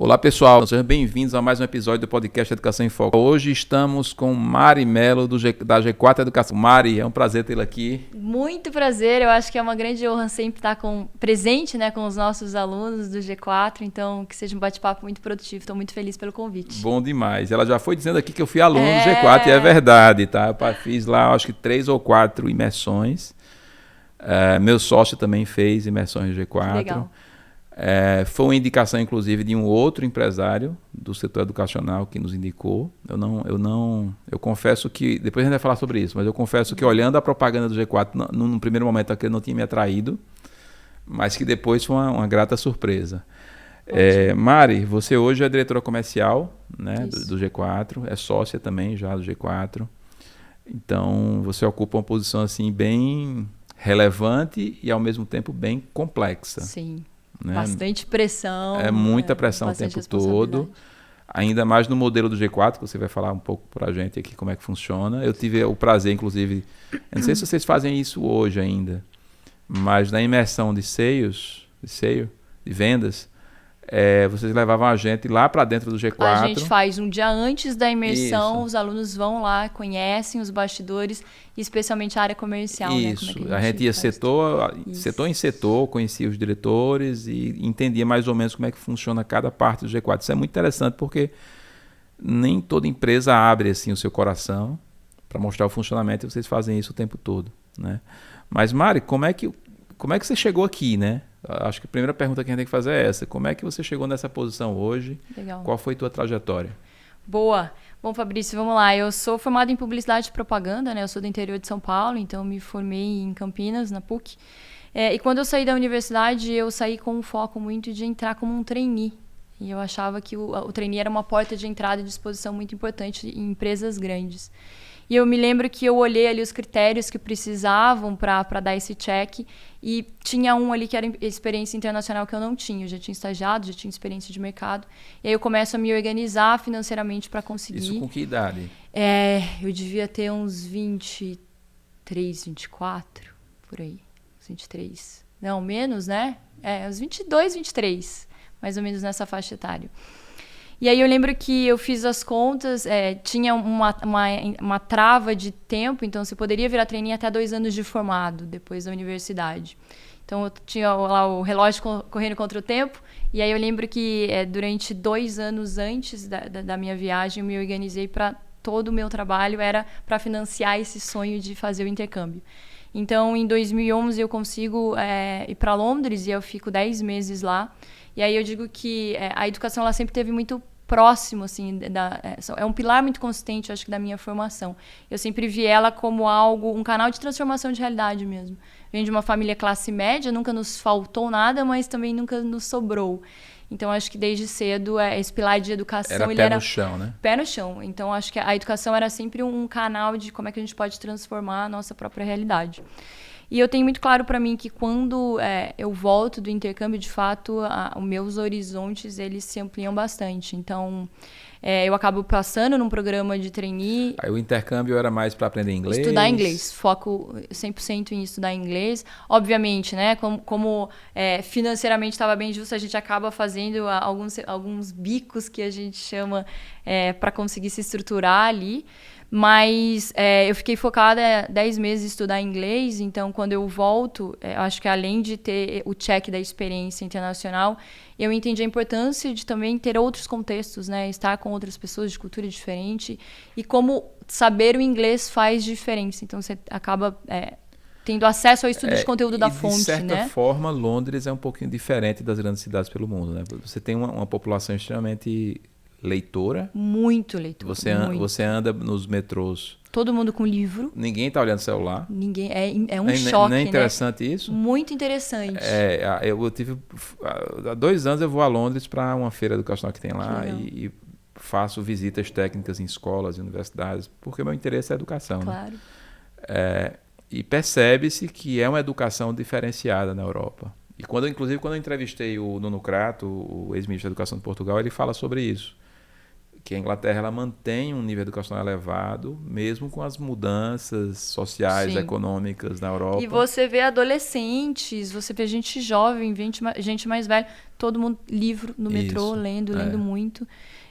Olá pessoal, sejam bem-vindos a mais um episódio do podcast Educação em Foco. Hoje estamos com Mari Mello da G4 Educação. Mari, é um prazer tê-la aqui. Muito prazer, eu acho que é uma grande honra sempre estar presente, né, com os nossos alunos do G4, então que seja um bate-papo muito produtivo, estou muito feliz pelo convite. Bom demais, ela já foi dizendo aqui que eu fui aluno do G4 e é verdade, tá? Eu fiz lá acho que 3 ou 4 imersões, meu sócio também fez imersões do G4. Legal. Foi uma indicação, inclusive, de um outro empresário do setor educacional que nos indicou. Eu confesso que, depois a gente vai falar sobre isso, mas eu confesso que olhando a propaganda do G4, no primeiro momento aquele não tinha me atraído, mas que depois foi uma grata surpresa. Mari, você hoje é diretora comercial, né, do G4, é sócia também já do G4, então você ocupa uma posição assim, bem relevante e ao mesmo tempo bem complexa. Sim. Né? Bastante pressão. Muita pressão o tempo todo. Ainda mais no modelo do G4, que você vai falar um pouco para a gente aqui como é que funciona. Eu tive o prazer, inclusive, eu não sei se vocês fazem isso hoje ainda, mas na imersão de vendas, vocês levavam a gente lá para dentro do G4. A gente faz um dia antes da imersão, os alunos vão lá, conhecem os bastidores, especialmente a área comercial. Isso, né? Como é que a gente ia setor em setor, conhecia os diretores e entendia mais ou menos como é que funciona cada parte do G4. Isso é muito interessante porque nem toda empresa abre assim o seu coração para mostrar o funcionamento e vocês fazem isso o tempo todo, né? Mas Mari, como é que você chegou aqui, né? Acho que a primeira pergunta que a gente tem que fazer é essa. Como é que você chegou nessa posição hoje? Legal. Qual foi a tua trajetória? Boa. Bom, Fabrício, vamos lá. Eu sou formada em Publicidade e Propaganda, né? Eu sou do interior de São Paulo, então me formei em Campinas, na PUC. E quando eu saí da universidade, eu saí com um foco muito de entrar como um trainee. E eu achava que o trainee era uma porta de entrada e de exposição muito importante em empresas grandes. E eu me lembro que eu olhei ali os critérios que precisavam para dar esse check e tinha um ali que era experiência internacional que eu não tinha. Eu já tinha estagiado, já tinha experiência de mercado. E aí eu começo a me organizar financeiramente para conseguir. Isso com que idade? Eu devia ter uns 23, 24, por aí. Uns 23. Não, menos, né? Uns 22, 23. Mais ou menos nessa faixa etária. E aí eu lembro que eu fiz as contas, tinha uma trava de tempo, então você poderia virar trainee até 2 anos de formado, depois da universidade. Então eu tinha lá o relógio correndo contra o tempo, e aí eu lembro que durante 2 anos antes da minha viagem, eu me organizei para todo o meu trabalho, era para financiar esse sonho de fazer o intercâmbio. Então em 2011 eu consigo ir para Londres e eu fico 10 meses lá. E aí eu digo que a educação ela sempre teve muito próximo, assim, é um pilar muito consistente, eu acho que, da minha formação. Eu sempre vi ela como um canal de transformação de realidade mesmo. Venho de uma família classe média, nunca nos faltou nada, mas também nunca nos sobrou. Então, acho que desde cedo, esse pilar de educação... Era pé no chão, né? Pé no chão. Então, acho que a educação era sempre um canal de como é que a gente pode transformar a nossa própria realidade. E eu tenho muito claro para mim que quando eu volto do intercâmbio, de fato, os meus horizontes eles se ampliam bastante. Então, eu acabo passando num programa de trainee. Aí o intercâmbio era mais para aprender inglês? Estudar inglês. Foco 100% em estudar inglês. Obviamente, né? Como financeiramente estava bem justo, a gente acaba fazendo alguns bicos que a gente chama para conseguir se estruturar ali. Mas eu fiquei focada 10 meses em estudar inglês, então quando eu volto, eu acho que além de ter o check da experiência internacional, eu entendi a importância de também ter outros contextos, né? Estar com outras pessoas de cultura diferente e como saber o inglês faz diferença. Então você acaba tendo acesso ao estudo de conteúdo da fonte, né? De certa forma, Londres é um pouquinho diferente das grandes cidades pelo mundo, né? Você tem uma população extremamente... leitora? Muito leitora. Você anda nos metrôs. Todo mundo com livro. Ninguém está olhando celular. Ninguém. É um choque, não é interessante, né? Isso? Muito interessante. Eu tive... Há 2 anos eu vou a Londres para uma feira educacional que tem lá e faço visitas técnicas em escolas e universidades, porque o meu interesse é a educação. Claro. Né? E percebe-se que é uma educação diferenciada na Europa. E inclusive quando eu entrevistei o Nuno Crato, o ex-ministro da Educação de Portugal, ele fala sobre isso. que a Inglaterra ela mantém um nível educacional elevado, mesmo com as mudanças sociais, Sim. econômicas na Europa. E você vê adolescentes, você vê gente jovem, gente mais velha, todo mundo livro no metrô, lendo muito.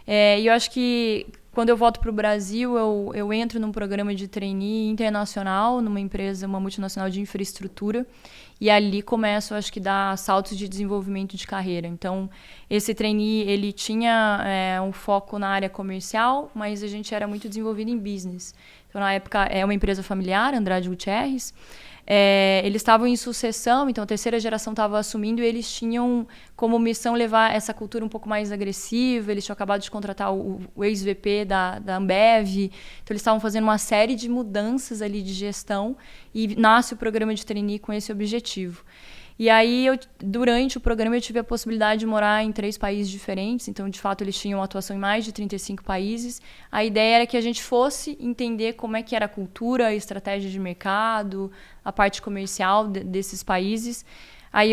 E eu acho que quando eu volto para o Brasil, eu entro num programa de trainee internacional, numa empresa, uma multinacional de infraestrutura, e ali começo, acho que, dar saltos de desenvolvimento de carreira. Então, esse trainee, ele tinha um foco na área comercial, mas a gente era muito desenvolvido em business. Então, na época, é uma empresa familiar, Andrade Gutierrez. Eles estavam em sucessão, então a terceira geração estava assumindo e eles tinham como missão levar essa cultura um pouco mais agressiva. Eles tinham acabado de contratar o ex-VP da Ambev, então eles estavam fazendo uma série de mudanças ali de gestão e nasce o programa de trainee com esse objetivo. E aí, durante o programa, eu tive a possibilidade de morar em 3 países diferentes. Então, de fato, eles tinham atuação em mais de 35 países. A ideia era que a gente fosse entender como é que era a cultura, a estratégia de mercado, a parte comercial desses países. Aí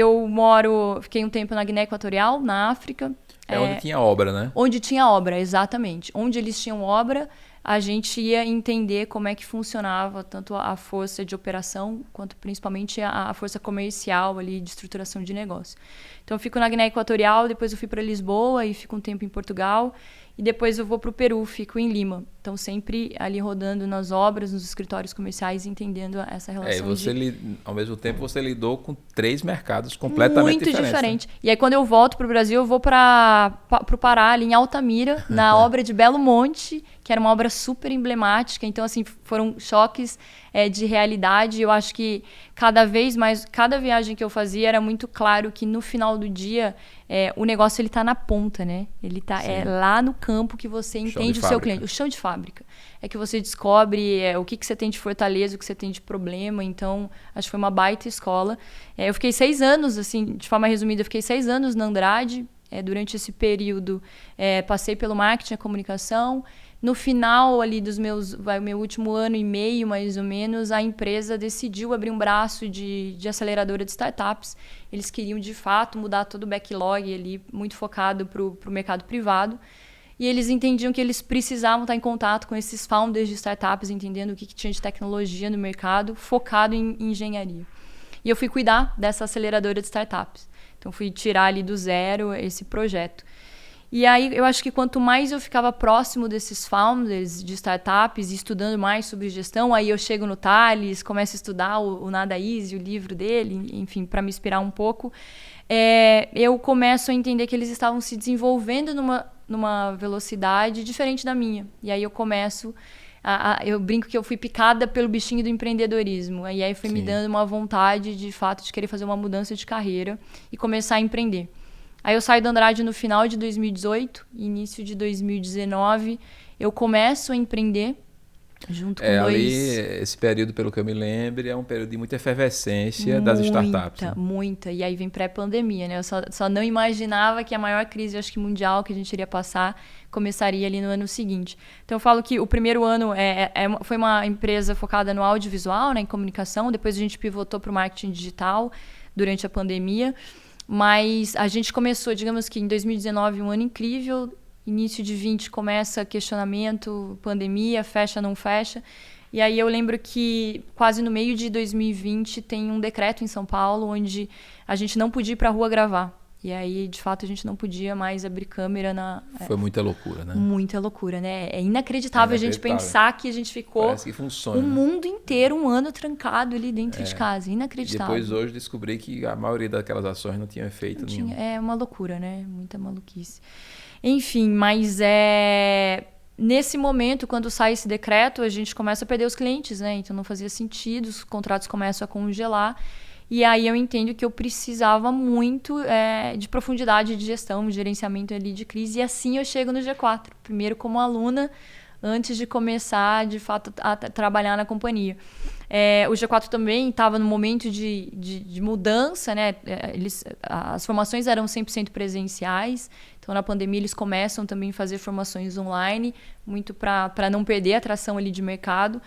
fiquei um tempo na Guiné Equatorial, na África. Onde tinha obra, né? Onde tinha obra, exatamente. Onde eles tinham obra, a gente ia entender como é que funcionava tanto a força de operação quanto principalmente a força comercial ali de estruturação de negócio. Então eu fico na Guiné Equatorial, depois eu fui para Lisboa e fico um tempo em Portugal e depois eu vou para o Peru, fico em Lima. Então sempre ali rodando nas obras, nos escritórios comerciais, entendendo essa relação. Ao mesmo tempo você lidou com 3 mercados completamente diferentes. Muito diferente. Né? E aí quando eu volto para o Brasil, eu vou para o Pará, ali em Altamira, na obra de Belo Monte, que era uma obra super emblemática. Então, assim, foram choques de realidade. Eu acho que cada vez mais, cada viagem que eu fazia, era muito claro que no final do dia, o negócio ele tá na ponta, né? Ele tá lá no campo que você entende o seu cliente. O chão de fábrica. É que você descobre o que você tem de fortaleza, o que você tem de problema. Então, acho que foi uma baita escola. Eu fiquei 6 anos, assim, de forma resumida, eu fiquei 6 anos na Andrade. Durante esse período, passei pelo marketing e comunicação. No final ali meu último ano e meio, mais ou menos, a empresa decidiu abrir um braço de aceleradora de startups. Eles queriam, de fato, mudar todo o backlog ali, muito focado para o mercado privado. E eles entendiam que eles precisavam estar em contato com esses founders de startups, entendendo o que tinha de tecnologia no mercado, focado em engenharia. E eu fui cuidar dessa aceleradora de startups. Então, fui tirar ali do zero esse projeto. E aí, eu acho que quanto mais eu ficava próximo desses founders de startups e estudando mais sobre gestão, aí eu chego no Thales, começo a estudar o Nada Easy, o livro dele, enfim, para me inspirar um pouco, eu começo a entender que eles estavam se desenvolvendo numa velocidade diferente da minha. E aí eu começo... eu brinco que eu fui picada pelo bichinho do empreendedorismo. E aí foi me dando uma vontade, de fato, de querer fazer uma mudança de carreira e começar a empreender. Aí eu saio da Andrade no final de 2018, início de 2019, eu começo a emprender junto com esse período, pelo que eu me lembro, é um período de muita efervescência das startups. Muita. E aí vem pré-pandemia, né? Eu só não imaginava que a maior crise, acho que mundial, que a gente iria passar, começaria ali no ano seguinte. Então eu falo que o primeiro ano foi uma empresa focada no audiovisual, né, em comunicação, depois a gente pivotou para o marketing digital durante a pandemia. Mas a gente começou, digamos que em 2019, um ano incrível. Início de 20 começa questionamento, pandemia, fecha, não fecha. E aí eu lembro que quase no meio de 2020 tem um decreto em São Paulo onde a gente não podia ir para a rua gravar. E aí, de fato, a gente não podia mais abrir câmera na... Foi muita loucura, né? Muita loucura, né? É inacreditável a gente pensar que a gente ficou... Parece que funciona, mundo inteiro, um ano trancado ali dentro de casa. Inacreditável. E depois hoje descobri que a maioria daquelas ações não tinha efeito nenhum. É uma loucura, né? Muita maluquice. Enfim, mas nesse momento, quando sai esse decreto, a gente começa a perder os clientes, né? Então não fazia sentido, os contratos começam a congelar. E aí eu entendo que eu precisava muito de profundidade de gestão, de gerenciamento ali de crise. E assim eu chego no G4. Primeiro como aluna, antes de começar, de fato, a trabalhar na companhia. O G4 também estava no momento de mudança, né? As formações eram 100% presenciais. Então, na pandemia, eles começam também a fazer formações online, muito para não perder a atração ali de mercado.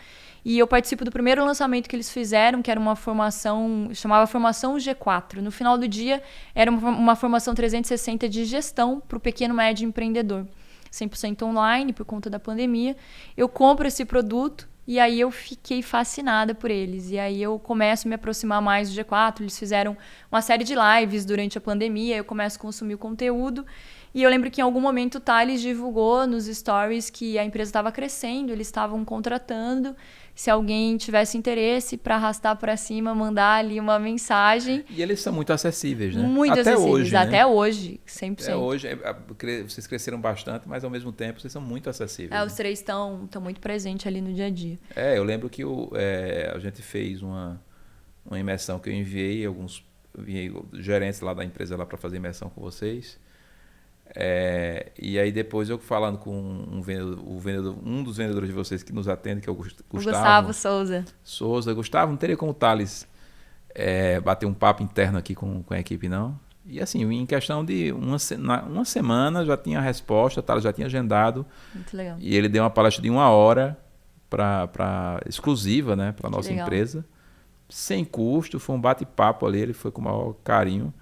E eu participo do primeiro lançamento que eles fizeram, que era uma formação, chamava Formação G4. No final do dia, era uma formação 360 de gestão para o pequeno e médio empreendedor. 100% online por conta da pandemia. Eu compro esse produto e aí eu fiquei fascinada por eles. E aí eu começo a me aproximar mais do G4. Eles fizeram uma série de lives durante a pandemia. Eu começo a consumir o conteúdo. E eu lembro que em algum momento o Thales divulgou nos stories que a empresa estava crescendo, eles estavam contratando. Se alguém tivesse interesse para arrastar para cima, mandar ali uma mensagem. E eles são muito acessíveis, né? Muito até acessíveis, hoje, até né? hoje, 100%. Até hoje, vocês cresceram bastante, mas ao mesmo tempo vocês são muito acessíveis. Os três estão muito presentes ali no dia a dia. Eu lembro que a gente fez uma imersão que eu enviei gerentes lá da empresa lá para fazer imersão com vocês. E aí depois eu falando com um dos vendedores de vocês que nos atende, que é o Gustavo Souza. Gustavo, não teria como o Thales bater um papo interno aqui com a equipe, não? E assim, em questão de uma semana já tinha a resposta, o Thales já tinha agendado. Muito legal. E ele deu uma palestra de 1 hora exclusiva, né, para nossa empresa, sem custo, foi um bate-papo ali, ele foi com o maior carinho.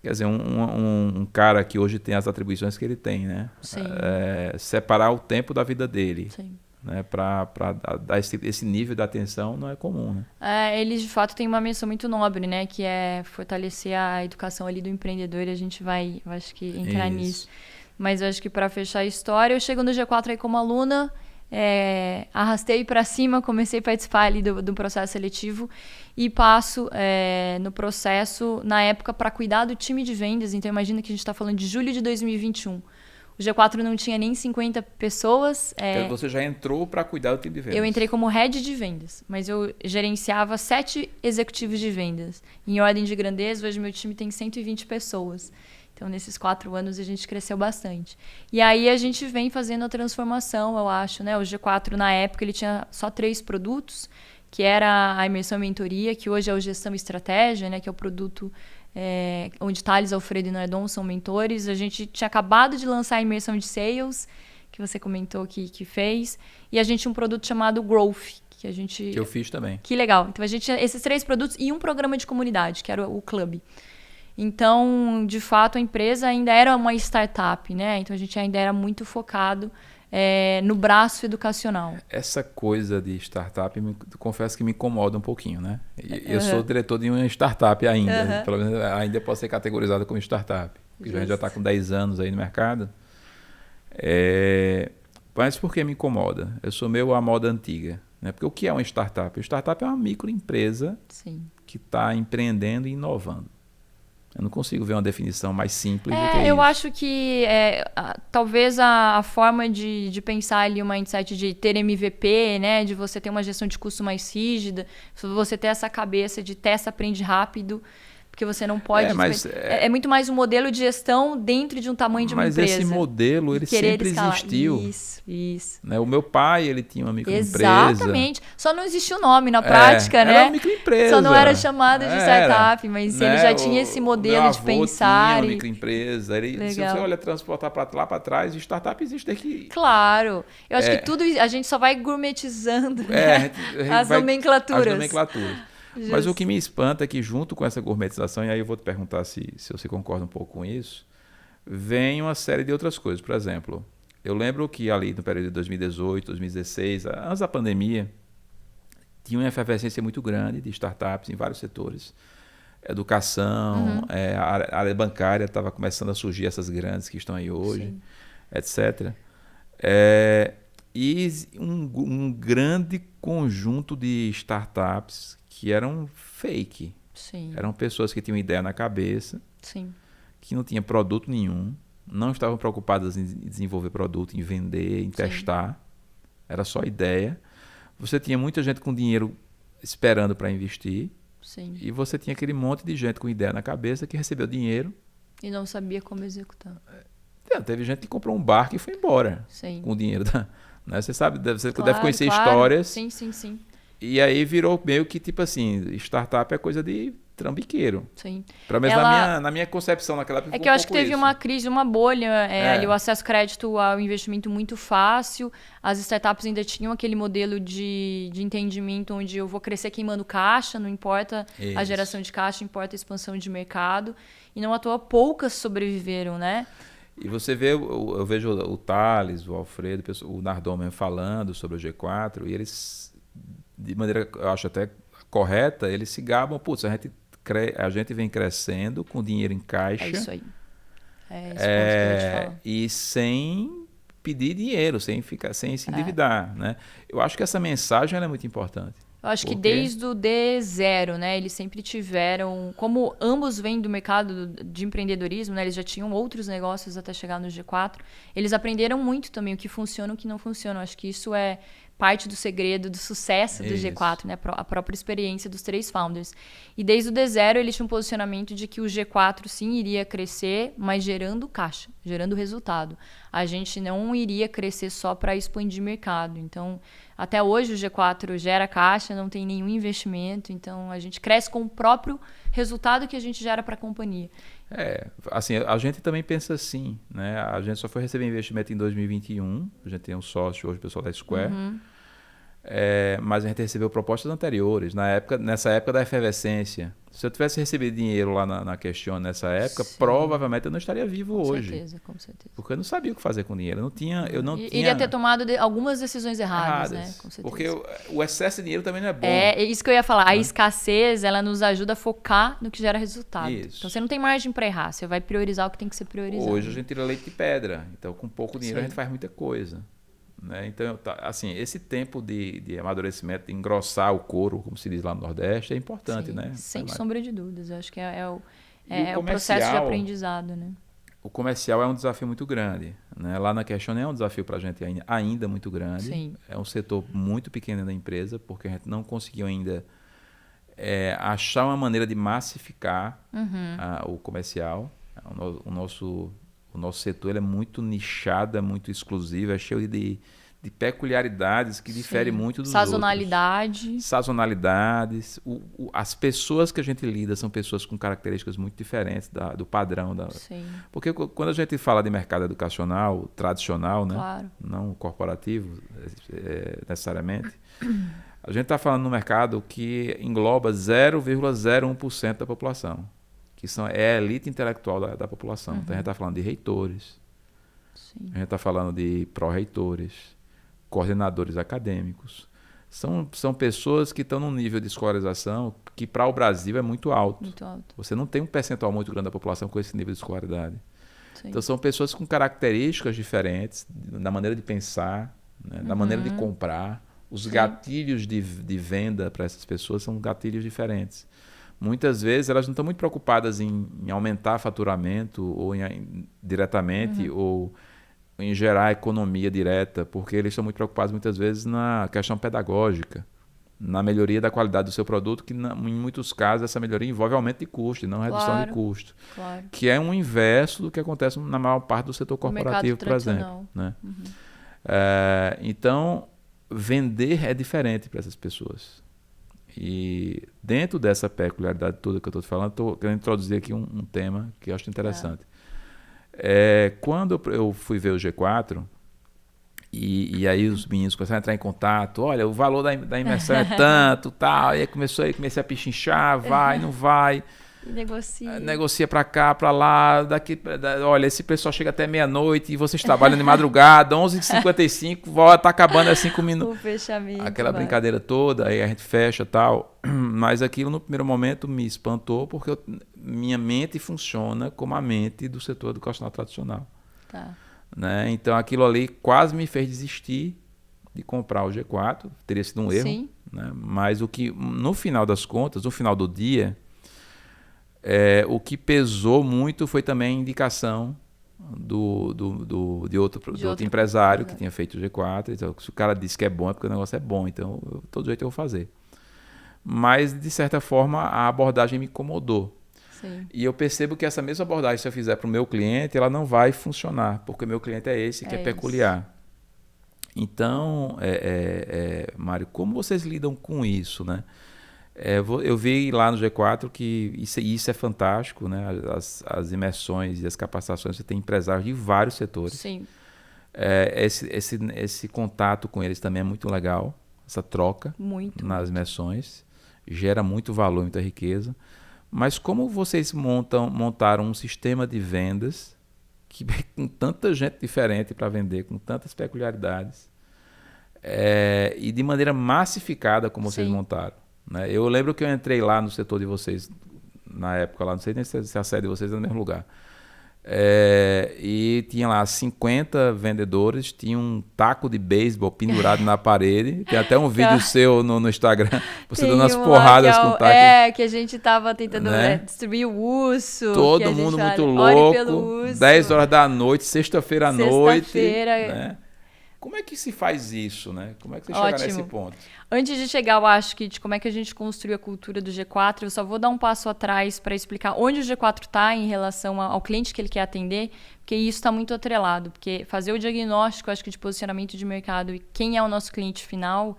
Quer dizer, um cara que hoje tem as atribuições que ele tem, né? Sim. Separar o tempo da vida dele. Sim. Né? Para dar esse nível de atenção não é comum, né? Eles, de fato, têm uma missão muito nobre, né? Que é fortalecer a educação ali do empreendedor, e a gente vai, eu acho que, entrar nisso. Mas eu acho que, para fechar a história, eu chego no G4 aí como aluna, arrastei para cima, comecei a participar ali do processo seletivo e passo no processo, na época, para cuidar do time de vendas. Então, imagina que a gente está falando de julho de 2021. O G4 não tinha nem 50 pessoas. Então, você já entrou para cuidar do time de vendas? Eu entrei como head de vendas, mas eu gerenciava 7 executivos de vendas. Em ordem de grandeza, hoje meu time tem 120 pessoas. Então, nesses 4 anos, a gente cresceu bastante. E aí, a gente vem fazendo a transformação, eu acho, né? O G4, na época, ele tinha só 3 produtos, que era a imersão e mentoria, que hoje é o gestão e estratégia, né? Que é o produto onde Thales, Alfredo e Nardon são mentores. A gente tinha acabado de lançar a imersão de sales, que você comentou que fez. E a gente tinha um produto chamado Growth, que eu fiz também. Que legal. Então, a gente tinha esses 3 produtos e um programa de comunidade, que era o Club. Então, de fato, a empresa ainda era uma startup, né? Então, a gente ainda era muito focado no braço educacional. Essa coisa de startup, confesso que me incomoda um pouquinho, né? Eu sou diretor de uma startup ainda. Pelo menos ainda pode ser categorizada como startup. Porque a gente já está com 10 anos aí no mercado. Mas por que me incomoda? Eu sou meio à moda antiga. Né? Porque o que é uma startup? Uma startup é uma microempresa que está empreendendo e inovando. Eu não consigo ver uma definição mais simples do que isso. Eu acho que talvez a forma de pensar ali o mindset de ter MVP, né, de você ter uma gestão de custo mais rígida, você ter essa cabeça de testa, aprende rápido, porque você não pode... É muito mais um modelo de gestão dentro de um tamanho de uma empresa. Mas esse modelo, ele sempre existiu. Isso. Né? O meu pai, ele tinha uma microempresa. Exatamente. Só não existia o nome na prática, né? Era uma microempresa. Só não era chamada de startup, mas ele já tinha esse modelo de pensar. Tinha uma microempresa. Se você olha transportar para lá para trás, startup existe aqui. Claro. Eu acho que tudo a gente só vai gourmetizando as nomenclaturas. Justo. Mas o que me espanta é que, junto com essa gourmetização, e aí eu vou te perguntar se você concorda um pouco com isso, vem uma série de outras coisas. Por exemplo, eu lembro que ali no período de 2018, 2016, antes da pandemia, tinha uma efervescência muito grande de startups em vários setores. Educação, a área bancária estava começando a surgir, essas grandes que estão aí hoje, etc. E um grande conjunto de startups que eram fake. Sim. Eram pessoas que tinham ideia na cabeça, Sim. que não tinham produto nenhum, não estavam preocupadas em desenvolver produto, em vender, em testar. Era só ideia. Você tinha muita gente com dinheiro esperando para investir. Sim. E você tinha aquele monte de gente com ideia na cabeça que recebeu dinheiro. E não sabia como executar. Teve gente que comprou um barco e foi embora. Sim. Com o dinheiro. Né? Você sabe, você deve conhecer histórias. Sim. E aí virou meio que tipo assim, startup é coisa de trambiqueiro. Sim. Pelo menos na minha concepção naquela época. Que eu acho que teve uma crise, uma bolha, ali, o acesso ao crédito ao investimento muito fácil. As startups ainda tinham aquele modelo de entendimento onde eu vou crescer queimando caixa, não importa a geração de caixa, importa a expansão de mercado. E não à toa poucas sobreviveram, né? E você vê, eu vejo o Thales, o Alfredo, o Nardon mesmo falando sobre o G4, e eles, de maneira, eu acho até correta, eles se gabam, putz, a gente vem crescendo com dinheiro em caixa. É isso aí. É esse ponto que eu ia te falar. E sem pedir dinheiro, sem se endividar, né? Eu acho que essa mensagem ela é muito importante. Eu acho que desde o D0, né, eles sempre tiveram, como ambos vêm do mercado de empreendedorismo, né, eles já tinham outros negócios até chegar no G4, eles aprenderam muito também o que funciona e o que não funciona. Eu acho que isso é parte do segredo do sucesso do G4, né, a própria experiência dos 3 founders. E desde o D0 eles tinham um posicionamento de que o G4 sim iria crescer, mas gerando caixa, gerando resultado. A gente não iria crescer só para expandir mercado. Então, até hoje o G4 gera caixa, não tem nenhum investimento, então a gente cresce com o próprio resultado que a gente gera para a companhia. Assim, a gente também pensa assim, né? A gente só foi receber investimento em 2021, a gente tem um sócio hoje, o pessoal da Square, mas a gente recebeu propostas anteriores, nessa época da efervescência. Se eu tivesse recebido dinheiro lá na Question nessa época, provavelmente eu não estaria vivo hoje. Com certeza. Porque eu não sabia o que fazer com dinheiro. Eu não tinha... Iria ter tomado algumas decisões erradas, né? Com certeza. Porque o excesso de dinheiro também não é bom. É isso que eu ia falar. A escassez, ela nos ajuda a focar no que gera resultado. Isso. Então você não tem margem para errar. Você vai priorizar o que tem que ser priorizado. Hoje a gente tira leite de pedra. Então com pouco dinheiro a gente faz muita coisa. Né? Então, assim, esse tempo de amadurecimento, de engrossar o couro, como se diz lá no Nordeste, é importante, né? Sem sombra de dúvidas. Eu acho que é o processo de aprendizado, né? O comercial é um desafio muito grande. Né? Lá na Question é um desafio para a gente ainda muito grande. Sim. É um setor muito pequeno da empresa, porque a gente não conseguiu ainda achar uma maneira de massificar o comercial. O nosso setor ele é muito nichado, é muito exclusivo, é cheio de peculiaridades que diferem muito dos outros. Sazonalidades. As pessoas que a gente lida são pessoas com características muito diferentes do padrão. Porque quando a gente fala de mercado educacional, tradicional, né? Claro. Não corporativo necessariamente, a gente está falando num mercado que engloba 0,01% da população. Que é a elite intelectual da população. Então, a gente está falando de reitores, a gente está falando de pró-reitores, coordenadores acadêmicos. São pessoas que estão num nível de escolarização que, para o Brasil, é muito alto. Muito alto. Você não tem um percentual muito grande da população com esse nível de escolaridade. Sim. Então, são pessoas com características diferentes na maneira de pensar, né, na maneira de comprar. Os gatilhos de venda para essas pessoas são gatilhos diferentes. Muitas vezes elas não estão muito preocupadas em aumentar faturamento ou diretamente ou em gerar economia direta, porque eles estão muito preocupados muitas vezes na questão pedagógica, na melhoria da qualidade do seu produto, que em muitos casos essa melhoria envolve aumento de custo e não redução de custo, que é um inverso do que acontece na maior parte do setor corporativo, por exemplo. Né? Então, vender é diferente para essas pessoas. E dentro dessa peculiaridade toda que eu estou falando, estou querendo introduzir aqui um tema que eu acho interessante. Quando eu fui ver o G4, e aí os meninos começaram a entrar em contato, olha, o valor da imersão é tanto, tal, e aí comecei a pichinchar, vai, não vai. Negocia para cá, para lá, olha, esse pessoal chega até meia-noite e vocês trabalham de madrugada, 11h55, tá acabando a 5 minutos. O fechamento. Aquela brincadeira toda, aí a gente fecha e tal. Mas aquilo no primeiro momento me espantou porque minha mente funciona como a mente do setor educacional tradicional. Tá. Né? Então aquilo ali quase me fez desistir de comprar o G4, teria sido um erro. Sim. Né? Mas o que, no final das contas, no final do dia, o que pesou muito foi também a indicação de outro empresário que tinha feito o G4. Então, se o cara disse que é bom, é porque o negócio é bom. Então, todo jeito eu vou fazer. Mas, de certa forma, a abordagem me incomodou. Sim. E eu percebo que essa mesma abordagem, se eu fizer para o meu cliente, ela não vai funcionar, porque o meu cliente é esse que é peculiar. Então, Mário, como vocês lidam com isso, né? Eu vi lá no G4 que isso é fantástico, né? As imersões e as capacitações, você tem empresários de vários setores. Sim. Esse contato com eles também é muito legal, essa troca nas imersões, gera muito valor, muita riqueza. Mas como vocês montaram um sistema de vendas com tanta gente diferente para vender, com tantas peculiaridades, e de maneira massificada como vocês montaram, né? Eu lembro que eu entrei lá no setor de vocês, na época, lá, não sei nem se a sede de vocês é no mesmo lugar, e tinha lá 50 vendedores, tinha um taco de beisebol pendurado na parede, tem até um vídeo seu no Instagram, você dando as porradas com o taco. Que a gente tava tentando destruir o urso. Todo mundo muito louco, 10 horas da noite, sexta-feira à noite. Né? Como é que se faz isso, né? Como é que você chega nesse ponto? Antes de chegar, eu acho que de como é que a gente construiu a cultura do G4, eu só vou dar um passo atrás para explicar onde o G4 está em relação ao cliente que ele quer atender, porque isso está muito atrelado. Porque fazer o diagnóstico, acho que de posicionamento de mercado e quem é o nosso cliente final,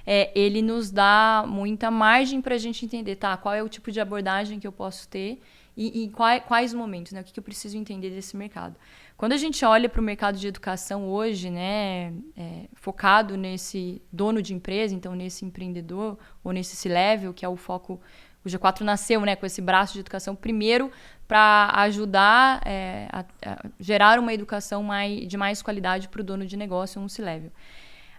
ele nos dá muita margem para a gente entender, qual é o tipo de abordagem que eu posso ter e quais momentos, né? O que eu preciso entender desse mercado. Quando a gente olha para o mercado de educação hoje, né, focado nesse dono de empresa, então nesse empreendedor ou nesse C-level, que é o foco, o G4 nasceu, né, com esse braço de educação, primeiro para ajudar a gerar uma educação de mais qualidade para o dono de negócio, um C-level.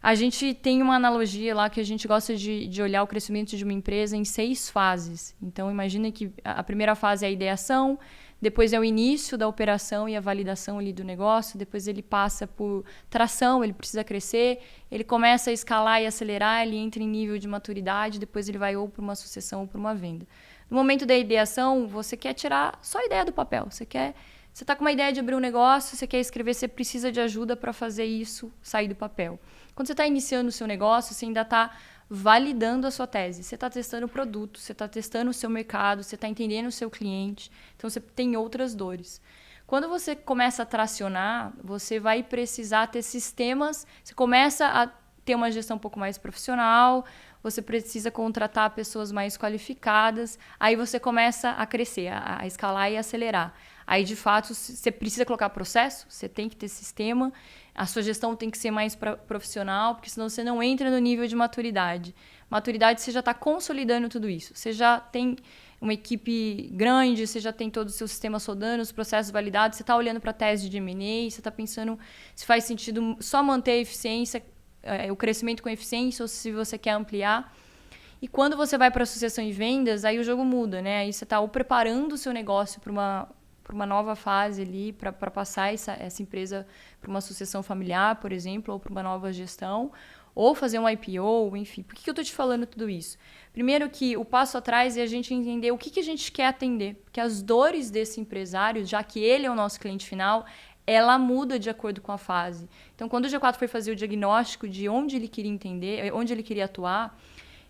A gente tem uma analogia lá que a gente gosta de olhar o crescimento de uma empresa em 6 fases. Então, imagina que a primeira fase é a ideação, depois é o início da operação e a validação ali do negócio, depois ele passa por tração, ele precisa crescer, ele começa a escalar e acelerar, ele entra em nível de maturidade, depois ele vai ou para uma sucessão ou para uma venda. No momento da ideação, você quer tirar só a ideia do papel, você está com uma ideia de abrir um negócio, você quer escrever, você precisa de ajuda para fazer isso sair do papel. Quando você está iniciando o seu negócio, você ainda está validando a sua tese. Você está testando o produto, você está testando o seu mercado, você está entendendo o seu cliente. Então, você tem outras dores. Quando você começa a tracionar, você vai precisar ter sistemas. Você começa a ter uma gestão um pouco mais profissional, você precisa contratar pessoas mais qualificadas. Aí você começa a crescer, a escalar e acelerar. Aí, de fato, você precisa colocar processo, você tem que ter sistema, a sua gestão tem que ser mais profissional, porque senão você não entra no nível de maturidade. Maturidade, você já está consolidando tudo isso. Você já tem uma equipe grande, você já tem todo o seu sistema rodando, os processos validados, você está olhando para a tese de M&A, você está pensando se faz sentido só manter a eficiência, o crescimento com eficiência, ou se você quer ampliar. E quando você vai para a sucessão e vendas, aí o jogo muda, né? Aí você está ou preparando o seu negócio para uma nova fase ali, para passar essa empresa para uma sucessão familiar, por exemplo, ou para uma nova gestão, ou fazer um IPO, enfim. Por que eu estou te falando tudo isso? Primeiro que o passo atrás é a gente entender o que a gente quer atender, porque as dores desse empresário, já que ele é o nosso cliente final, ela muda de acordo com a fase. Então, quando o G4 foi fazer o diagnóstico de onde ele queria entender, onde ele queria atuar,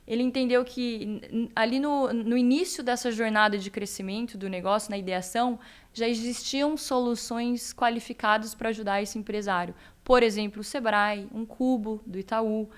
ele entendeu que ali no início dessa jornada de crescimento do negócio, na ideação, já existiam soluções qualificadas para ajudar esse empresário. Por exemplo, o Sebrae, um Cubo do Itaú.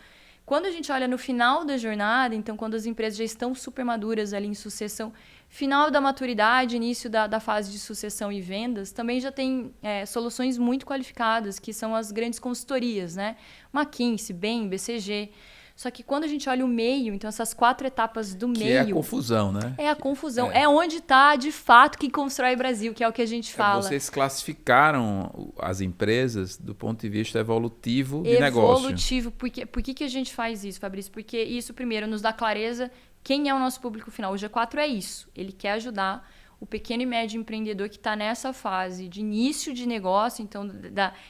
Quando a gente olha no final da jornada, então quando as empresas já estão super maduras ali em sucessão, final da maturidade, início da fase de sucessão e vendas, também já tem soluções muito qualificadas, que são as grandes consultorias, né? McKinsey, Bain, BCG. Só que quando a gente olha o meio, então essas 4 etapas do meio... Que é a confusão, né? É a confusão. É onde está, de fato, que constrói o Brasil, que é o que a gente fala. Vocês classificaram as empresas do ponto de vista evolutivo de negócio. Evolutivo. Por que a gente faz isso, Fabrício? Porque isso, primeiro, nos dá clareza quem é o nosso público final. O G4 é isso. Ele quer ajudar o pequeno e médio empreendedor que está nessa fase de início de negócio, então,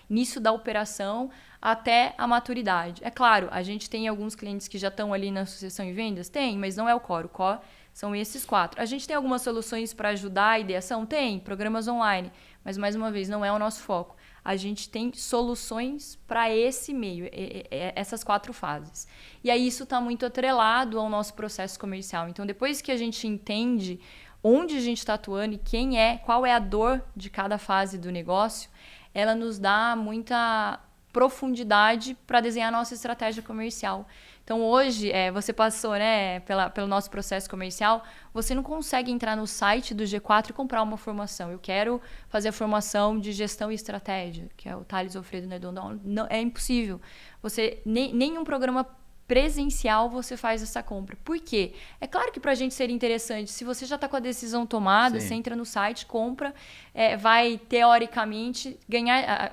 início da operação até a maturidade. É claro, a gente tem alguns clientes que já estão ali na sucessão e vendas? Tem, mas não é o core. O core são esses 4. A gente tem algumas soluções para ajudar a ideação? Tem, programas online. Mas, mais uma vez, não é o nosso foco. A gente tem soluções para esse meio, essas 4 fases. E aí isso está muito atrelado ao nosso processo comercial. Então, depois que a gente entende onde a gente está atuando e qual é a dor de cada fase do negócio, ela nos dá muita profundidade para desenhar a nossa estratégia comercial. Então, hoje, você passou, né, pelo nosso processo comercial, você não consegue entrar no site do G4 e comprar uma formação. Eu quero fazer a formação de gestão e estratégia, que é o Thales Alfredo Nedon. Não, é impossível. Nenhum programa presencial você faz essa compra. Por quê? É claro que para a gente seria interessante, se você já está com a decisão tomada, Sim. você entra no site, compra, vai teoricamente ganhar,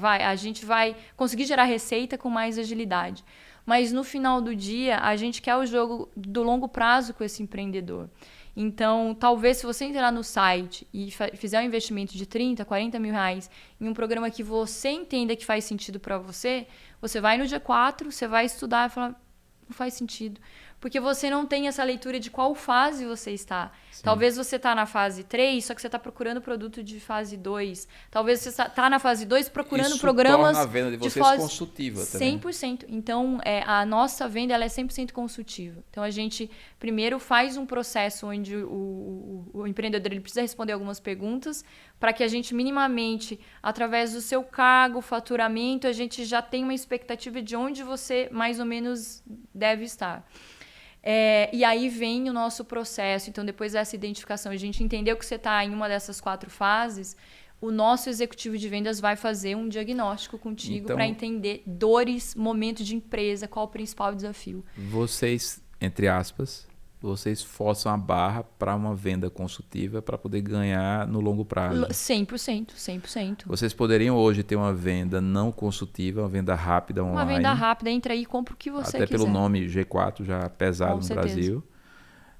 a gente vai conseguir gerar receita com mais agilidade. Mas no final do dia, a gente quer o jogo do longo prazo com esse empreendedor. Então, talvez se você entrar no site e fizer um investimento de 30, 40 mil reais em um programa que você entenda que faz sentido para você, você vai no G4, você vai estudar e falar, não faz sentido. Porque você não tem essa leitura de qual fase você está. Sim. Talvez você está na fase 3, só que você está procurando produto de fase 2. Talvez você está na fase 2 procurando Isso programas torna a venda de vocês fase consultiva também. 100%. Então, a nossa venda ela é 100% consultiva. Então, a gente primeiro faz um processo onde o empreendedor ele precisa responder algumas perguntas para que a gente minimamente, através do seu cargo, faturamento, a gente já tenha uma expectativa de onde você mais ou menos deve estar. E aí vem o nosso processo. Então, depois dessa identificação, a gente entendeu que você está em uma dessas 4 fases, o nosso executivo de vendas vai fazer um diagnóstico contigo para entender dores, momento de empresa, qual o principal desafio. Vocês, entre aspas, vocês forçam a barra para uma venda consultiva para poder ganhar no longo prazo. 100%, 100%. Vocês poderiam hoje ter uma venda não consultiva, uma venda rápida online. Uma venda rápida, entra aí e compra o que você quiser. Até pelo nome G4 já pesado Com no certeza. Brasil.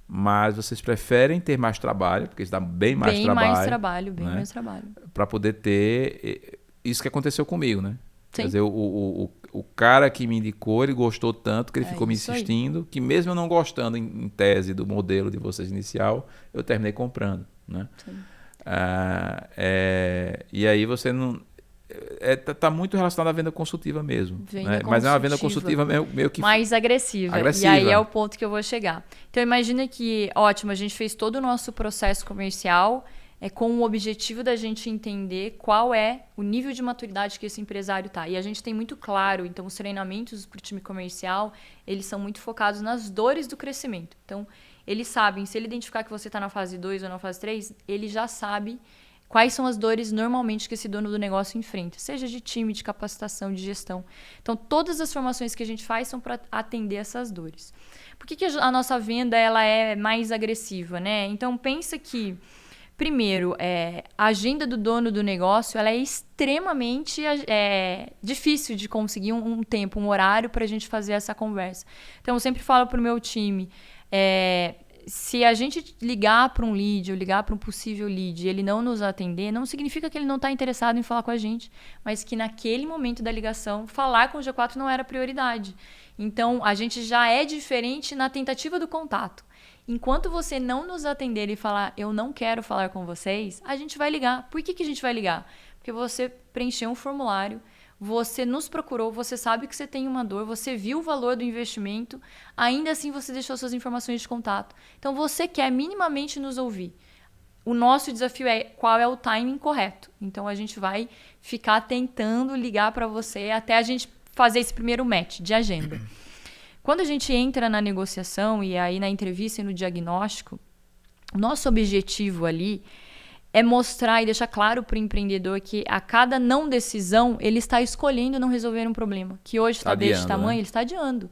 Mas vocês preferem ter mais trabalho, porque isso dá bem mais trabalho. Bem mais trabalho. Para poder ter isso que aconteceu comigo, né? Sim. Quer dizer, o cara que me indicou, ele gostou tanto que ele ficou me insistindo, que mesmo eu não gostando em tese do modelo de vocês inicial, eu terminei comprando, né? Sim. E aí você não... Tá muito relacionado à venda consultiva mesmo. Né? Mas é uma venda consultiva meio que... mais agressiva. E aí é o ponto que eu vou chegar. Então imagina que, ótimo, a gente fez todo o nosso processo comercial com o objetivo da gente entender qual é o nível de maturidade que esse empresário está. E a gente tem muito claro, então os treinamentos para o time comercial, eles são muito focados nas dores do crescimento. Então, eles sabem, se ele identificar que você está na fase 2 ou na fase 3, ele já sabe quais são as dores normalmente que esse dono do negócio enfrenta, seja de time, de capacitação, de gestão. Então, todas as formações que a gente faz são para atender essas dores. Por que a nossa venda ela é mais agressiva, né? Então, pensa que primeiro, a agenda do dono do negócio ela é extremamente difícil de conseguir um tempo, um horário para a gente fazer essa conversa. Então, eu sempre falo para o meu time, se a gente ligar para um lead ou ligar para um possível lead e ele não nos atender, não significa que ele não está interessado em falar com a gente, mas que naquele momento da ligação, falar com o G4 não era prioridade. Então, a gente já é diferente na tentativa do contato. Enquanto você não nos atender e falar, eu não quero falar com vocês, a gente vai ligar. Por que a gente vai ligar? Porque você preencheu um formulário, você nos procurou, você sabe que você tem uma dor, você viu o valor do investimento, ainda assim você deixou suas informações de contato. Então, você quer minimamente nos ouvir. O nosso desafio é qual é o timing correto. Então, a gente vai ficar tentando ligar para você até a gente fazer esse primeiro match de agenda. Quando a gente entra na negociação e aí na entrevista e no diagnóstico, nosso objetivo ali é mostrar e deixar claro para o empreendedor que a cada não decisão ele está escolhendo não resolver um problema. Que hoje está desse tamanho, né? Ele está adiando.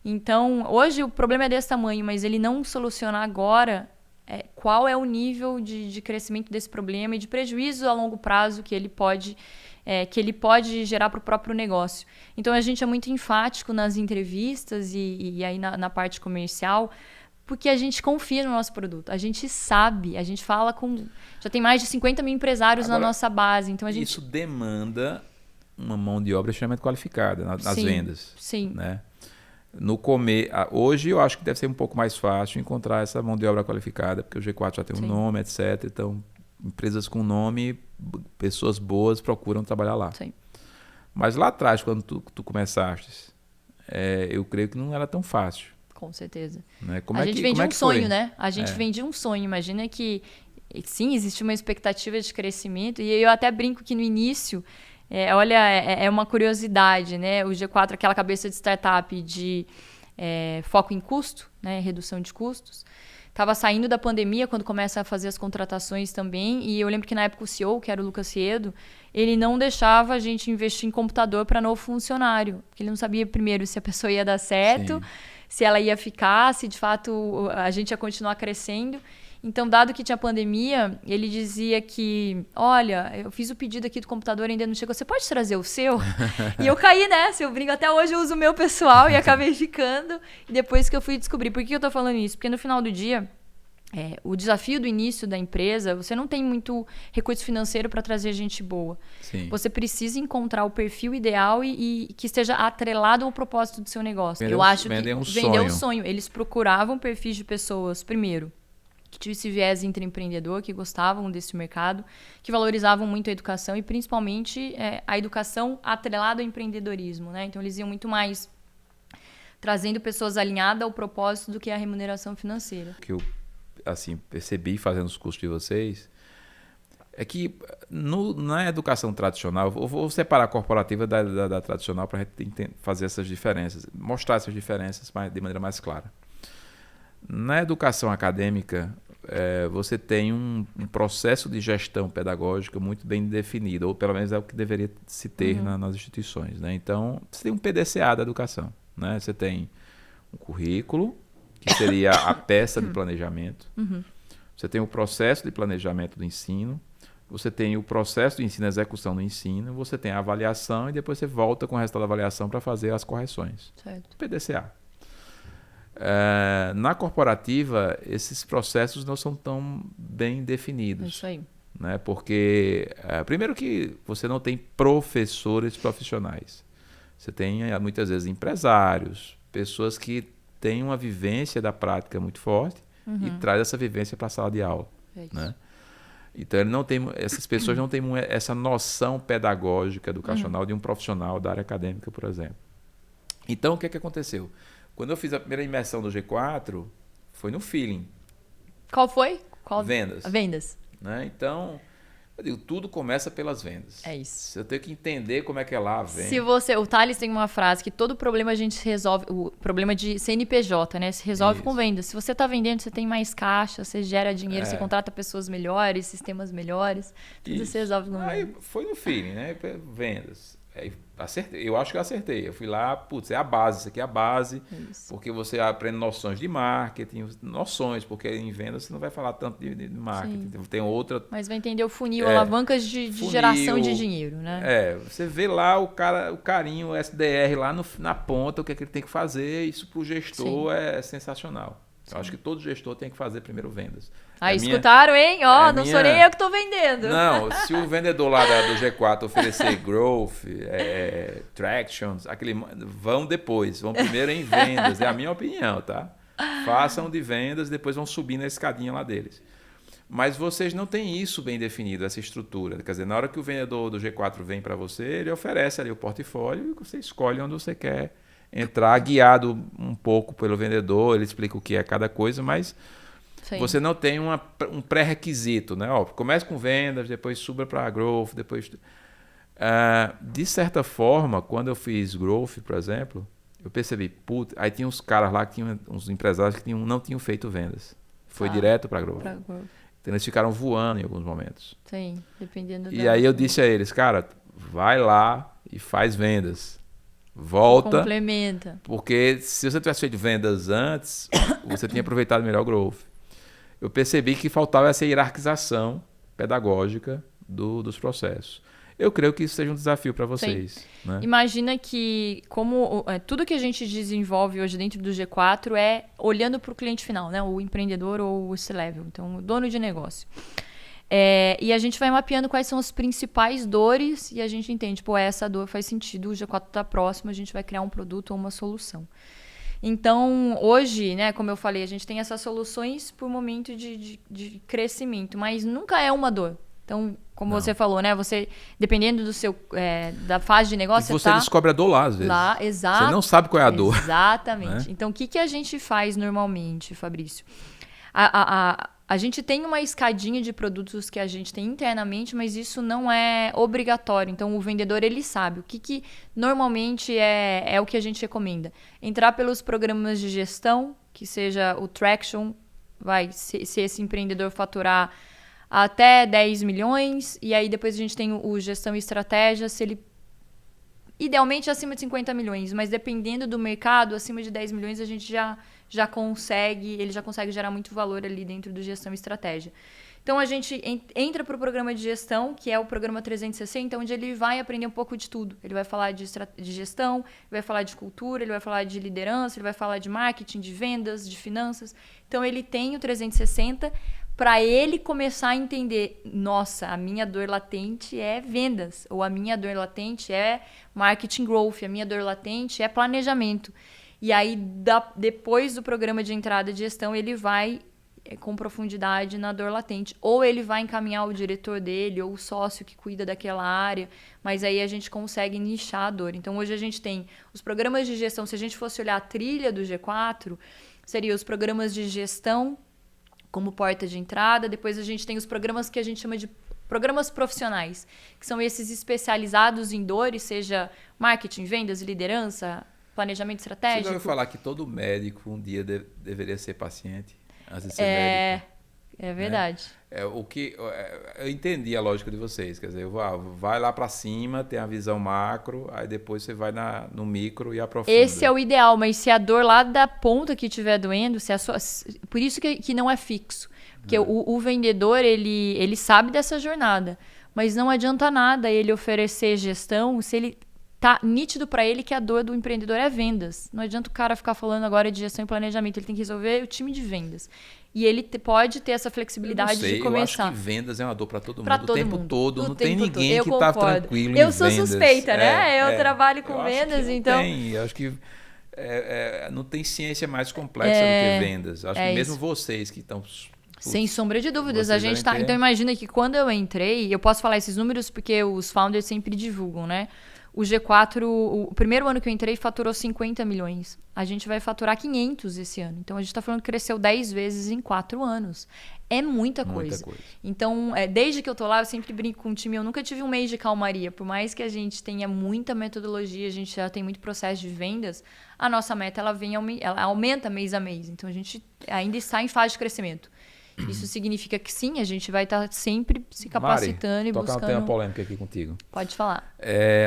Então, hoje o problema é desse tamanho, mas ele não solucionar agora qual é o nível de crescimento desse problema e de prejuízo a longo prazo que ele pode gerar para o próprio negócio. Então, a gente é muito enfático nas entrevistas e aí na parte comercial, porque a gente confia no nosso produto. A gente sabe, a gente fala com... Já tem mais de 50 mil empresários na nossa base. Então isso demanda uma mão de obra extremamente qualificada nas vendas. Sim. Né? Hoje eu acho que deve ser um pouco mais fácil encontrar essa mão de obra qualificada, porque o G4 já tem um nome, etc. Então, empresas com nome, pessoas boas procuram trabalhar lá. Sim. Mas lá atrás, quando tu começaste, eu creio que não era tão fácil. Com certeza. Né? A gente vendia um sonho, né? A gente vendia um sonho. Imagina que, sim, existe uma expectativa de crescimento. E eu até brinco que no início, é uma curiosidade, né? O G4, aquela cabeça de startup de foco em custo, né? Redução de custos. estava saindo da pandemia quando começa a fazer as contratações também. E eu lembro que na época o CEO, que era o Lucas Ciedo, ele não deixava a gente investir em computador para novo funcionário. Porque ele não sabia primeiro se a pessoa ia dar certo, se ela ia ficar, se de fato a gente ia continuar crescendo. Então, dado que tinha pandemia, ele dizia que, olha, eu fiz o pedido aqui do computador, ainda não chegou, você pode trazer o seu? E eu caí nessa, eu brinco, até hoje eu uso o meu pessoal e acabei ficando. E depois que eu fui descobrir, por que eu tô falando isso? Porque no final do dia, o desafio do início da empresa, você não tem muito recurso financeiro para trazer gente boa. Sim. Você precisa encontrar o perfil ideal e que esteja atrelado ao propósito do seu negócio. Eu acho que vender um sonho. Eles procuravam perfis de pessoas, primeiro, que tinham esse viés intraempreendedor, que gostavam desse mercado, que valorizavam muito a educação e principalmente a educação atrelada ao empreendedorismo, né? Então eles iam muito mais trazendo pessoas alinhadas ao propósito do que a remuneração financeira. Que eu percebi fazendo os cursos de vocês é que na educação tradicional, eu vou separar a corporativa da tradicional para a gente fazer essas diferenças, mostrar essas diferenças de maneira mais clara. Na educação acadêmica, você tem um processo de gestão pedagógica muito bem definido, ou pelo menos é o que deveria se ter nas instituições, né? Então, você tem um PDCA da educação, né? Você tem um currículo, que seria a peça de planejamento. Você tem o processo de planejamento do ensino, você tem o processo de ensino e execução do ensino, você tem a avaliação e depois você volta com o resultado da avaliação para fazer as correções. Certo. PDCA. Na corporativa, esses processos não são tão bem definidos. Isso aí. Né? Porque, primeiro que você não tem professores profissionais. Você tem, muitas vezes, empresários, pessoas que têm uma vivência da prática muito forte e traz essa vivência para a sala de aula. Né? Então, essas pessoas não têm essa noção pedagógica, educacional de um profissional da área acadêmica, por exemplo. Então, o que aconteceu? Quando eu fiz a primeira imersão do G4, foi no feeling. Qual foi? Vendas. Vendas. Né? Então, eu digo, tudo começa pelas vendas. É isso. Eu tenho que entender como é que ela vem. O Thales tem uma frase que todo problema a gente resolve, o problema de CNPJ, né? Se resolve com vendas. Se você está vendendo, você tem mais caixa, você gera dinheiro, você contrata pessoas melhores, sistemas melhores, tudo isso se resolve com vendas. Aí foi no feeling, né? Vendas. Aí acertei. Eu acho que eu acertei. Eu fui lá, é a base, isso aqui é a base, porque você aprende noções de marketing, noções, porque em vendas você não vai falar tanto de marketing, tem outra... Mas vai entender o funil, alavancas de geração de dinheiro, né? Você vê lá o carinho, o SDR lá na ponta, o que é que ele tem que fazer, isso para o gestor é sensacional. Eu acho que todo gestor tem que fazer primeiro vendas. Escutaram, hein? Não sou nem eu que estou vendendo. Não, se o vendedor lá do G4 oferecer growth, tractions, vão depois, vão primeiro em vendas, é a minha opinião, tá? Façam de vendas, depois vão subir na escadinha lá deles. Mas vocês não têm isso bem definido, essa estrutura. Quer dizer, na hora que o vendedor do G4 vem para você, ele oferece ali o portfólio e você escolhe onde você quer entrar, guiado um pouco pelo vendedor, ele explica o que é cada coisa, mas você não tem um pré-requisito, né? Comece com vendas, depois suba para growth, depois... de certa forma, quando eu fiz growth, por exemplo, eu percebi, aí tinha uns caras lá, uns empresários que não tinham feito vendas. Foi direto para growth. Então eles ficaram voando em alguns momentos. Sim, dependendo E aí eu disse a eles, cara, vai lá e faz vendas. Volta. Complementa. Porque se você tivesse feito vendas antes, você tinha aproveitado melhor o growth. Eu percebi que faltava essa hierarquização pedagógica dos processos. Eu creio que isso seja um desafio para vocês. Né? Imagina que tudo que a gente desenvolve hoje dentro do G4 é olhando para o cliente final, né? O empreendedor ou o C-Level, então o dono de negócio. E a gente vai mapeando quais são as principais dores e a gente entende, essa dor faz sentido, o G4 está próximo, a gente vai criar um produto ou uma solução. Então, hoje, né, como eu falei, a gente tem essas soluções por momento de crescimento, mas nunca é uma dor. Então, como você falou, né, você, dependendo do seu, da fase de negócio, você descobre a dor lá, às vezes. Lá, exato. Você não sabe qual é a dor. Exatamente. Né? Então, o que a gente faz normalmente, Fabrício? A gente tem uma escadinha de produtos que a gente tem internamente, mas isso não é obrigatório. Então, o vendedor, ele sabe o que normalmente é o que a gente recomenda. Entrar pelos programas de gestão, que seja o Traction, se esse empreendedor faturar até 10 milhões, e aí depois a gente tem o gestão e estratégia, se ele idealmente acima de 50 milhões, mas dependendo do mercado, acima de 10 milhões a gente já consegue, ele já consegue gerar muito valor ali dentro do gestão e estratégia. Então a gente entra para o programa de gestão, que é o programa 360, onde ele vai aprender um pouco de tudo. Ele vai falar de gestão, ele vai falar de cultura, ele vai falar de liderança, ele vai falar de marketing, de vendas, de finanças. Então ele tem o 360 para ele começar a entender, nossa, a minha dor latente é vendas, ou a minha dor latente é marketing growth, a minha dor latente é planejamento. E aí, depois do programa de entrada de gestão, ele vai com profundidade na dor latente. Ou ele vai encaminhar o diretor dele, ou o sócio que cuida daquela área, mas aí a gente consegue nichar a dor. Então, hoje a gente tem os programas de gestão, se a gente fosse olhar a trilha do G4, seria os programas de gestão como porta de entrada. Depois a gente tem os programas que a gente chama de programas profissionais, que são esses especializados em dores, seja marketing, vendas, liderança, planejamento estratégico. Você já ouviu falar que todo médico um dia deveria ser paciente antes de ser médico? É verdade. Eu entendi a lógica de vocês. Quer dizer, vai lá para cima, tem a visão macro, aí depois você vai no micro e aprofunda. Esse é o ideal, mas se a dor lá da ponta que estiver doendo, por isso que não é fixo. Porque o vendedor, ele sabe dessa jornada, mas não adianta nada ele oferecer gestão se ele tá nítido para ele que a dor do empreendedor é vendas. Não adianta o cara ficar falando agora de gestão e planejamento, ele tem que resolver o time de vendas. E ele pode ter essa flexibilidade de começar. Eu acho que vendas é uma dor para todo mundo, o tempo todo. Não tem ninguém que está tranquilo em vendas. Eu sou suspeita, né? Eu trabalho com vendas, então... Eu acho que não tem ciência mais complexa do que vendas. Acho que mesmo vocês que estão... Sem sombra de dúvidas. A gente tá... Então imagina que quando eu entrei, eu posso falar esses números porque os founders sempre divulgam, né? O G4, o primeiro ano que eu entrei, faturou 50 milhões. A gente vai faturar 500 esse ano. Então, a gente está falando que cresceu 10 vezes em 4 anos. É muita coisa. Então, desde que eu tô lá, eu sempre brinco com o time. Eu nunca tive um mês de calmaria. Por mais que a gente tenha muita metodologia, a gente já tem muito processo de vendas, a nossa meta ela aumenta mês a mês. Então, a gente ainda está em fase de crescimento. Isso significa que sim, a gente vai estar sempre se capacitando Mari, e buscando... tocar um tema polêmico aqui contigo. Pode falar.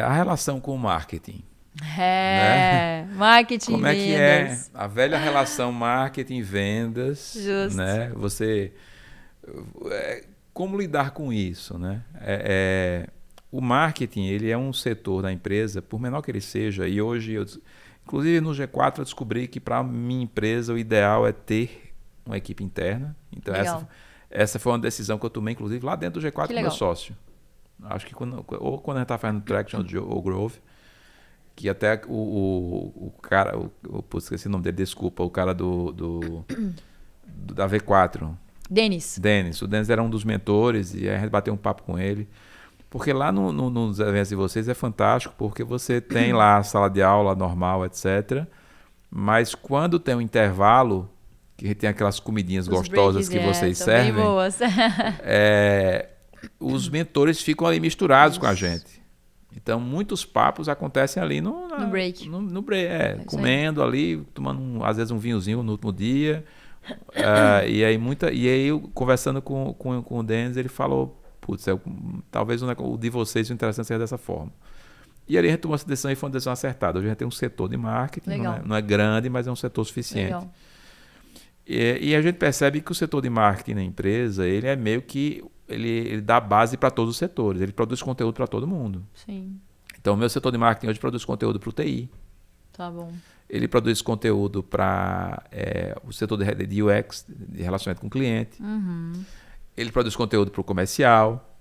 A relação com o marketing. Marketing e vendas. Como é que é a velha relação marketing-vendas? Justo. Né? Como lidar com isso? Né? O marketing, ele é um setor da empresa, por menor que ele seja, e hoje, inclusive no G4, eu descobri que para a minha empresa o ideal é ter uma equipe interna. Então, essa foi uma decisão que eu tomei, inclusive, lá dentro do G4 com o meu sócio. Acho que quando a gente está fazendo Traction ou Growth, que até o cara, esqueci o nome dele, desculpa, o cara da V4. Denis. O Denis era um dos mentores e a gente bateu um papo com ele. Porque lá nos eventos de vocês é fantástico, porque você tem lá a sala de aula normal, etc. Mas quando tem um intervalo, que tem aquelas comidinhas gostosas que vocês servem, bem boas. Os mentores ficam ali misturados com a gente. Então, muitos papos acontecem ali no break. No break, comendo ali, tomando às vezes um vinhozinho no último dia. E aí conversando com o Denis, ele falou, talvez o de vocês o interessante seja dessa forma. E ali a gente tomou essa decisão e foi uma decisão acertada. Hoje a gente tem um setor de marketing, não é grande, mas é um setor suficiente. Legal. E a gente percebe que o setor de marketing na empresa, ele é meio que... Ele dá base para todos os setores. Ele produz conteúdo para todo mundo. Sim. Então, o meu setor de marketing hoje produz conteúdo para o TI. Tá bom. Ele produz conteúdo para o setor de UX, de relacionamento com o cliente. Uhum. Ele produz conteúdo para o comercial.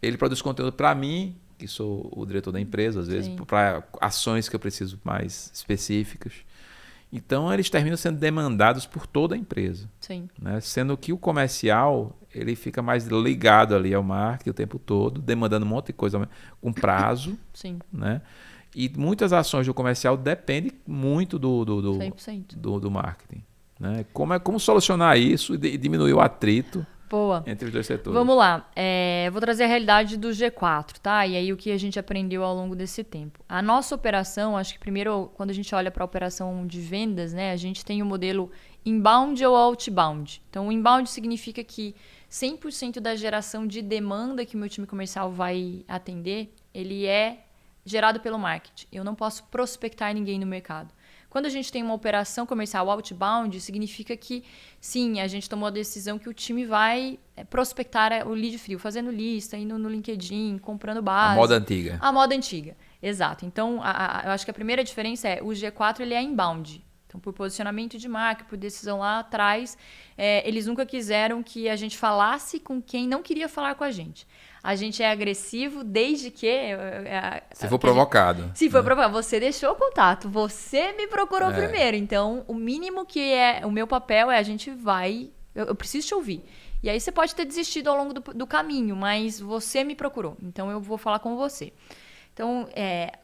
Ele produz conteúdo para mim, que sou o diretor da empresa, às vezes, para ações que eu preciso mais específicas. Então, eles terminam sendo demandados por toda a empresa. Sim. Né? Sendo que o comercial, ele fica mais ligado ali ao marketing o tempo todo, demandando um monte de coisa com prazo. Sim. Né? E muitas ações do comercial dependem muito do 100%. do marketing. Né? Como solucionar isso e diminuir o atrito entre os dois setores? Vamos lá. Vou trazer a realidade do G4, tá? E aí o que a gente aprendeu ao longo desse tempo. A nossa operação, acho que primeiro, quando a gente olha para a operação de vendas, né, a gente tem o modelo inbound ou outbound. Então, o inbound significa que 100% da geração de demanda que o meu time comercial vai atender, ele é gerado pelo marketing. Eu não posso prospectar ninguém no mercado. Quando a gente tem uma operação comercial outbound, significa que, sim, a gente tomou a decisão que o time vai prospectar o lead frio, fazendo lista, indo no LinkedIn, comprando base. A moda antiga. A moda antiga, exato. Então, eu acho que a primeira diferença é o G4 ele é inbound. Então, por posicionamento de marca, por decisão lá atrás, eles nunca quiseram que a gente falasse com quem não queria falar com a gente. A gente é agressivo desde que... Se for provocado. Se for provocado. Você deixou o contato, você me procurou primeiro. Então, o mínimo que o meu papel é a gente vai... Eu preciso te ouvir. E aí você pode ter desistido ao longo do caminho, mas você me procurou. Então, eu vou falar com você. Então,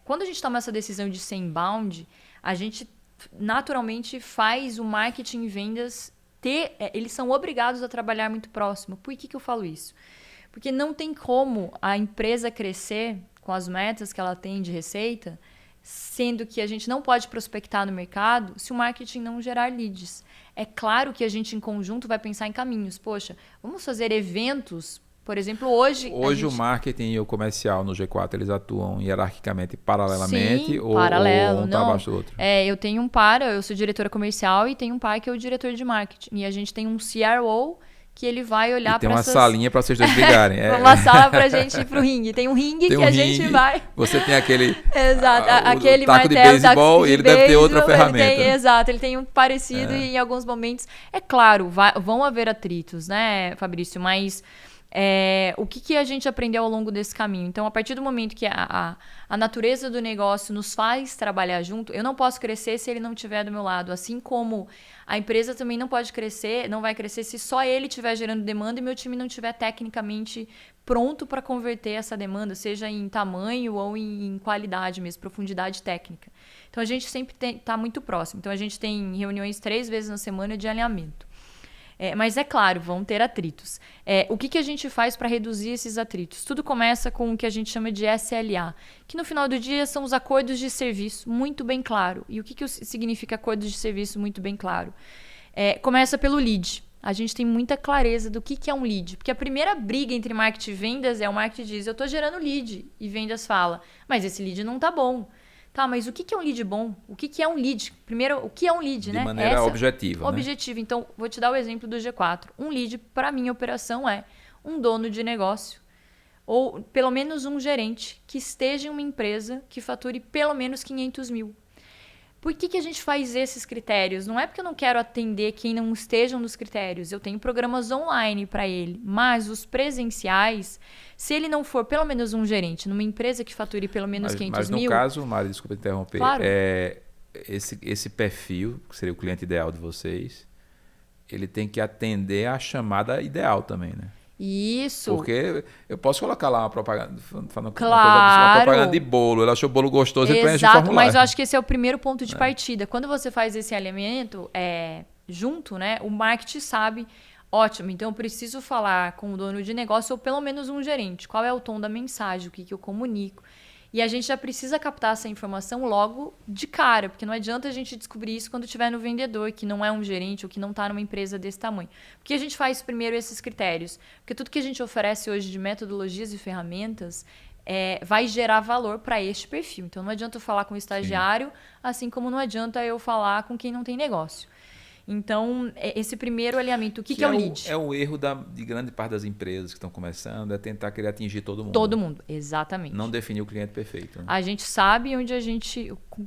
quando a gente toma essa decisão de ser inbound, a gente naturalmente faz o marketing e vendas eles são obrigados a trabalhar muito próximo. Por que eu falo isso? Porque não tem como a empresa crescer com as metas que ela tem de receita, sendo que a gente não pode prospectar no mercado se o marketing não gerar leads. É claro que a gente, em conjunto, vai pensar em caminhos. Poxa, vamos fazer eventos. Por exemplo, hoje... Hoje o marketing e o comercial no G4, eles atuam hierarquicamente paralelamente? Sim, ou paralelo, um tá abaixo do outro? Eu tenho eu sou diretora comercial e tenho um par que é o diretor de marketing. E a gente tem um CRO que ele vai olhar para essas... tem uma salinha para vocês dois brigarem. Uma sala para a gente ir pro ringue. Tem um ringue que a gente vai... Você tem aquele... Exato, aquele taco de martelo, beisebol e ele deve ter outra ferramenta. Exato, ele tem um parecido e em alguns momentos... É claro, vão haver atritos, né, Fabrício? Mas... o que a gente aprendeu ao longo desse caminho? Então, a partir do momento que a natureza do negócio nos faz trabalhar junto, eu não posso crescer se ele não estiver do meu lado. Assim como a empresa também não pode crescer, não vai crescer se só ele estiver gerando demanda e meu time não estiver tecnicamente pronto para converter essa demanda, seja em tamanho ou em qualidade mesmo, profundidade técnica. Então, a gente sempre está muito próximo. Então, a gente tem reuniões 3 vezes na semana de alinhamento. Mas é claro, vão ter atritos. O que a gente faz para reduzir esses atritos? Tudo começa com o que a gente chama de SLA, que no final do dia são os acordos de serviço, muito bem claro. E o que significa acordos de serviço muito bem claro? Começa pelo lead. A gente tem muita clareza do que é um lead. Porque a primeira briga entre marketing e vendas o marketing diz, eu estou gerando lead. E vendas fala, mas esse lead não está bom. Tá, mas o que é um lead bom? O que é um lead? Primeiro, o que é um lead, né? De maneira objetiva, Objetiva. Né? Então, vou te dar o exemplo do G4. Um lead, para minha operação, é um dono de negócio ou pelo menos um gerente que esteja em uma empresa que fature pelo menos 500 mil. Por que a gente faz esses critérios? Não é porque eu não quero atender quem não esteja nos critérios. Eu tenho programas online para ele, mas os presenciais, se ele não for pelo menos um gerente numa empresa que fature pelo menos 500 mil... Mas no caso, Mari, desculpa interromper, claro. Esse perfil, que seria o cliente ideal de vocês, ele tem que atender a chamada ideal também, né? Isso. Porque eu posso colocar lá uma propaganda, claro. uma propaganda de bolo, ela achou o bolo gostoso, ele preenche o formulário. Exato, formulário. mas eu acho que esse é o primeiro ponto de partida. Quando você faz esse alinhamento junto, né, o marketing sabe, ótimo, então eu preciso falar com o dono de negócio ou pelo menos um gerente. Qual é o tom da mensagem, o que eu comunico? E a gente já precisa captar essa informação logo de cara, porque não adianta a gente descobrir isso quando estiver no vendedor, que não é um gerente ou que não está numa empresa desse tamanho. Porque a gente faz primeiro esses critérios. Porque tudo que a gente oferece hoje de metodologias e ferramentas vai gerar valor para este perfil. Então, não adianta eu falar com o estagiário, sim, assim como não adianta eu falar com quem não tem negócio. Então, esse primeiro alinhamento, o que é o lead? É o erro de grande parte das empresas que estão começando, é tentar querer atingir todo mundo. Todo mundo, exatamente. Não definir o cliente perfeito. Né? A gente sabe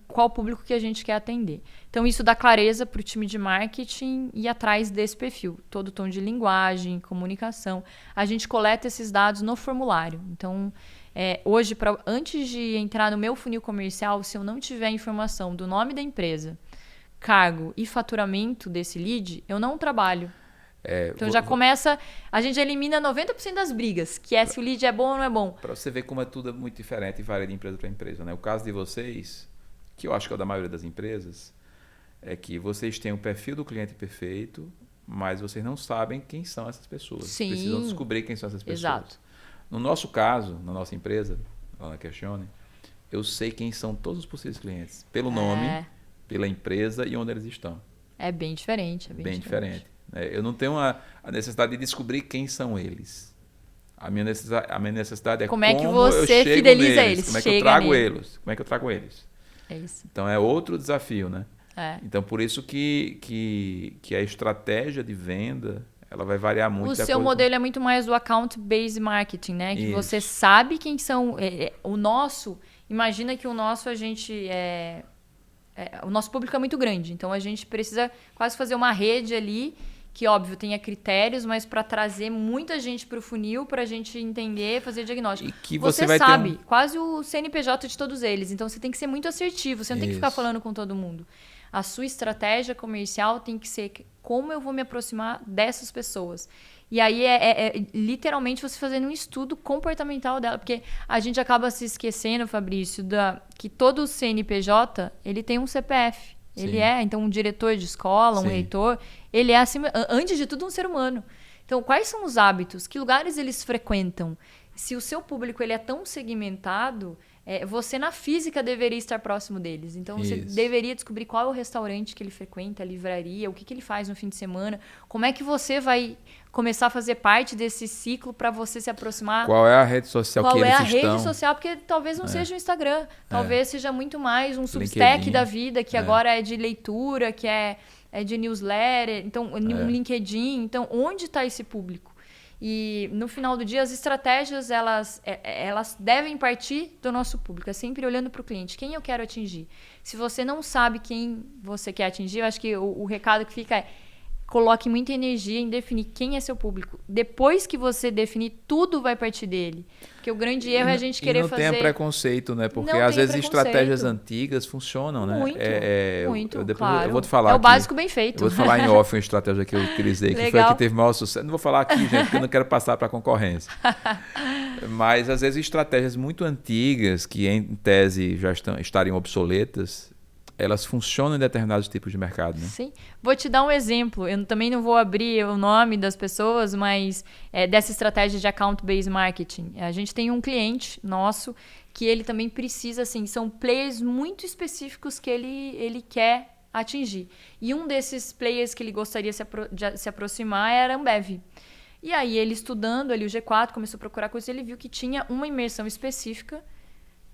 qual público que a gente quer atender. Então, isso dá clareza para o time de marketing ir atrás desse perfil. Todo tom de linguagem, comunicação. A gente coleta esses dados no formulário. Então, hoje, antes de entrar no meu funil comercial, se eu não tiver informação do nome da empresa, cargo e faturamento desse lead, eu não trabalho. Então já começa... A gente elimina 90% das brigas, que se o lead é bom ou não é bom. Para você ver como é tudo muito diferente e varia de empresa para empresa. Né? O caso de vocês, que eu acho que é o da maioria das empresas, é que vocês têm o perfil do cliente perfeito, mas vocês não sabem quem são essas pessoas. Sim. Precisam descobrir quem são essas pessoas. Exato. No nosso caso, na nossa empresa, lá na Questione, eu sei quem são todos os possíveis clientes. Pelo nome, pela empresa e onde eles estão. É bem diferente. Bem diferente. Eu não tenho a necessidade de descobrir quem são eles. A minha necessidade é como é que você fideliza eles. Como é que eu trago eles. Como é que eu trago eles. É isso. Então é outro desafio, né? Então por isso que a estratégia de venda ela vai variar muito. O seu modelo é muito mais do account-based marketing, né? Que você sabe quem são. O nosso, imagina que o nosso o nosso público é muito grande, então a gente precisa quase fazer uma rede ali que, óbvio, tenha critérios, mas para trazer muita gente para o funil, para a gente entender, fazer diagnóstico. E que você vai sabe, quase o CNPJ de todos eles, então você tem que ser muito assertivo, você não tem que ficar falando com todo mundo. A sua estratégia comercial tem que ser como eu vou me aproximar dessas pessoas. E aí é literalmente você fazendo um estudo comportamental dela. Porque a gente acaba se esquecendo, Fabrício, que todo CNPJ ele tem um CPF. Sim. Ele então um diretor de escola, um reitor, ele é, antes de tudo, um ser humano. Então, quais são os hábitos? Que lugares eles frequentam? Se o seu público ele é tão segmentado... você na física deveria estar próximo deles. Então você deveria descobrir qual é o restaurante que ele frequenta, a livraria, o que ele faz no fim de semana, como é que você vai começar a fazer parte desse ciclo para você se aproximar. Qual é a rede social que eles estão? Qual é a rede social? Porque talvez não seja o Instagram, talvez seja muito mais um Substack da vida, que agora é de leitura, que é de newsletter, então um LinkedIn. Então, onde está esse público? E no final do dia, as estratégias elas devem partir do nosso público. É sempre olhando para o cliente. Quem eu quero atingir? Se você não sabe quem você quer atingir, eu acho que o recado que fica é coloque muita energia em definir quem é seu público. Depois que você definir, tudo vai partir dele. Porque o grande erro é a gente querer fazer... não tenha preconceito, né? Porque às vezes estratégias antigas funcionam, né? Muito, eu vou te falar é o básico bem feito. Eu vou te falar em off uma estratégia que eu utilizei, que foi a que teve maior sucesso. Não vou falar aqui, gente, porque eu não quero passar para a concorrência. Mas às vezes estratégias muito antigas, que em tese já estariam obsoletas, elas funcionam em determinados tipos de mercado, né? Sim. Vou te dar um exemplo. Eu também não vou abrir o nome das pessoas, mas dessa estratégia de account-based marketing. A gente tem um cliente nosso que ele também precisa, assim, são players muito específicos que ele quer atingir. E um desses players que ele gostaria de se aproximar era a Ambev. E aí ele estudando ali o G4, começou a procurar coisas, ele viu que tinha uma imenção específica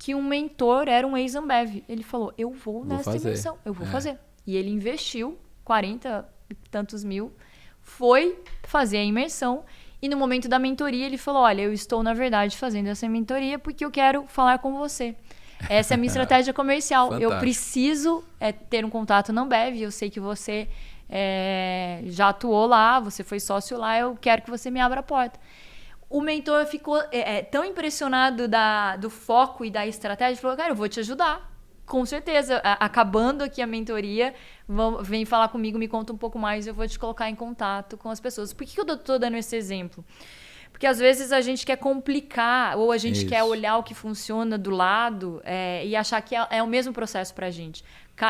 que um mentor era um ex-Ambev. Ele falou, eu vou nessa imersão, eu vou fazer. E ele investiu 40 e tantos mil, foi fazer a imersão e no momento da mentoria ele falou, olha, eu estou na verdade fazendo essa mentoria porque eu quero falar com você. Essa é a minha estratégia comercial. Eu preciso ter um contato na Ambev, eu sei que você já atuou lá, você foi sócio lá, eu quero que você me abra a porta. O mentor ficou tão impressionado do foco e da estratégia, falou, cara, eu vou te ajudar, com certeza. Acabando aqui a mentoria, vem falar comigo, me conta um pouco mais, eu vou te colocar em contato com as pessoas. Por que eu estou dando esse exemplo? Porque às vezes a gente quer complicar, ou a gente quer olhar o que funciona do lado e achar que é o mesmo processo para a gente.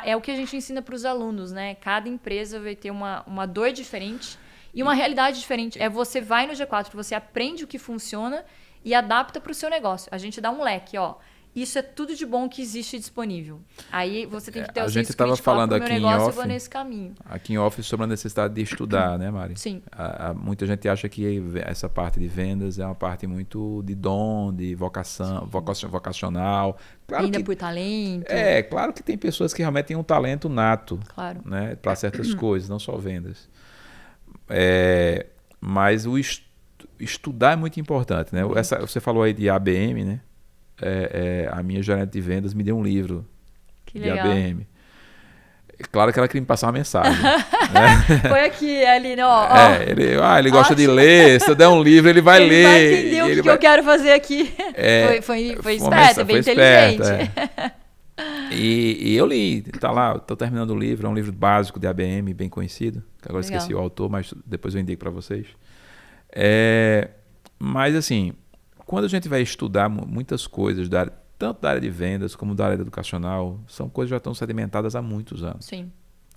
É o que a gente ensina para os alunos, né? Cada empresa vai ter uma dor diferente, e uma realidade diferente. Você vai no G4, você aprende o que funciona e adapta para o seu negócio. A gente dá um leque, ó. Isso é tudo de bom que existe disponível. Aí você tem que ter o senso crítico de falar, meu negócio, eu vou nesse caminho. Aqui em off sobre a necessidade de estudar, né, Mari? Sim. Muita gente acha que essa parte de vendas é uma parte muito de dom, de vocacional. Claro ainda por talento. Claro que tem pessoas que realmente têm um talento nato, claro, né, para certas coisas, não só vendas. Mas o estudar é muito importante, né? Você falou aí de ABM, né? A minha gerente de vendas me deu um livro de ABM. Claro que ela queria me passar uma mensagem. Né? Foi aqui, ali, ó. Ele gosta de ler. Se eu der um livro, ele vai ler. Ele vai entender o que eu quero fazer aqui. Foi esperto, bem inteligente. E eu li, tá lá, estou terminando o livro, é um livro básico de ABM, bem conhecido, que agora esqueci o autor, mas depois eu indico para vocês. Mas assim, quando a gente vai estudar muitas coisas, tanto da área de vendas como da área educacional, são coisas que já estão sedimentadas há muitos anos. Sim.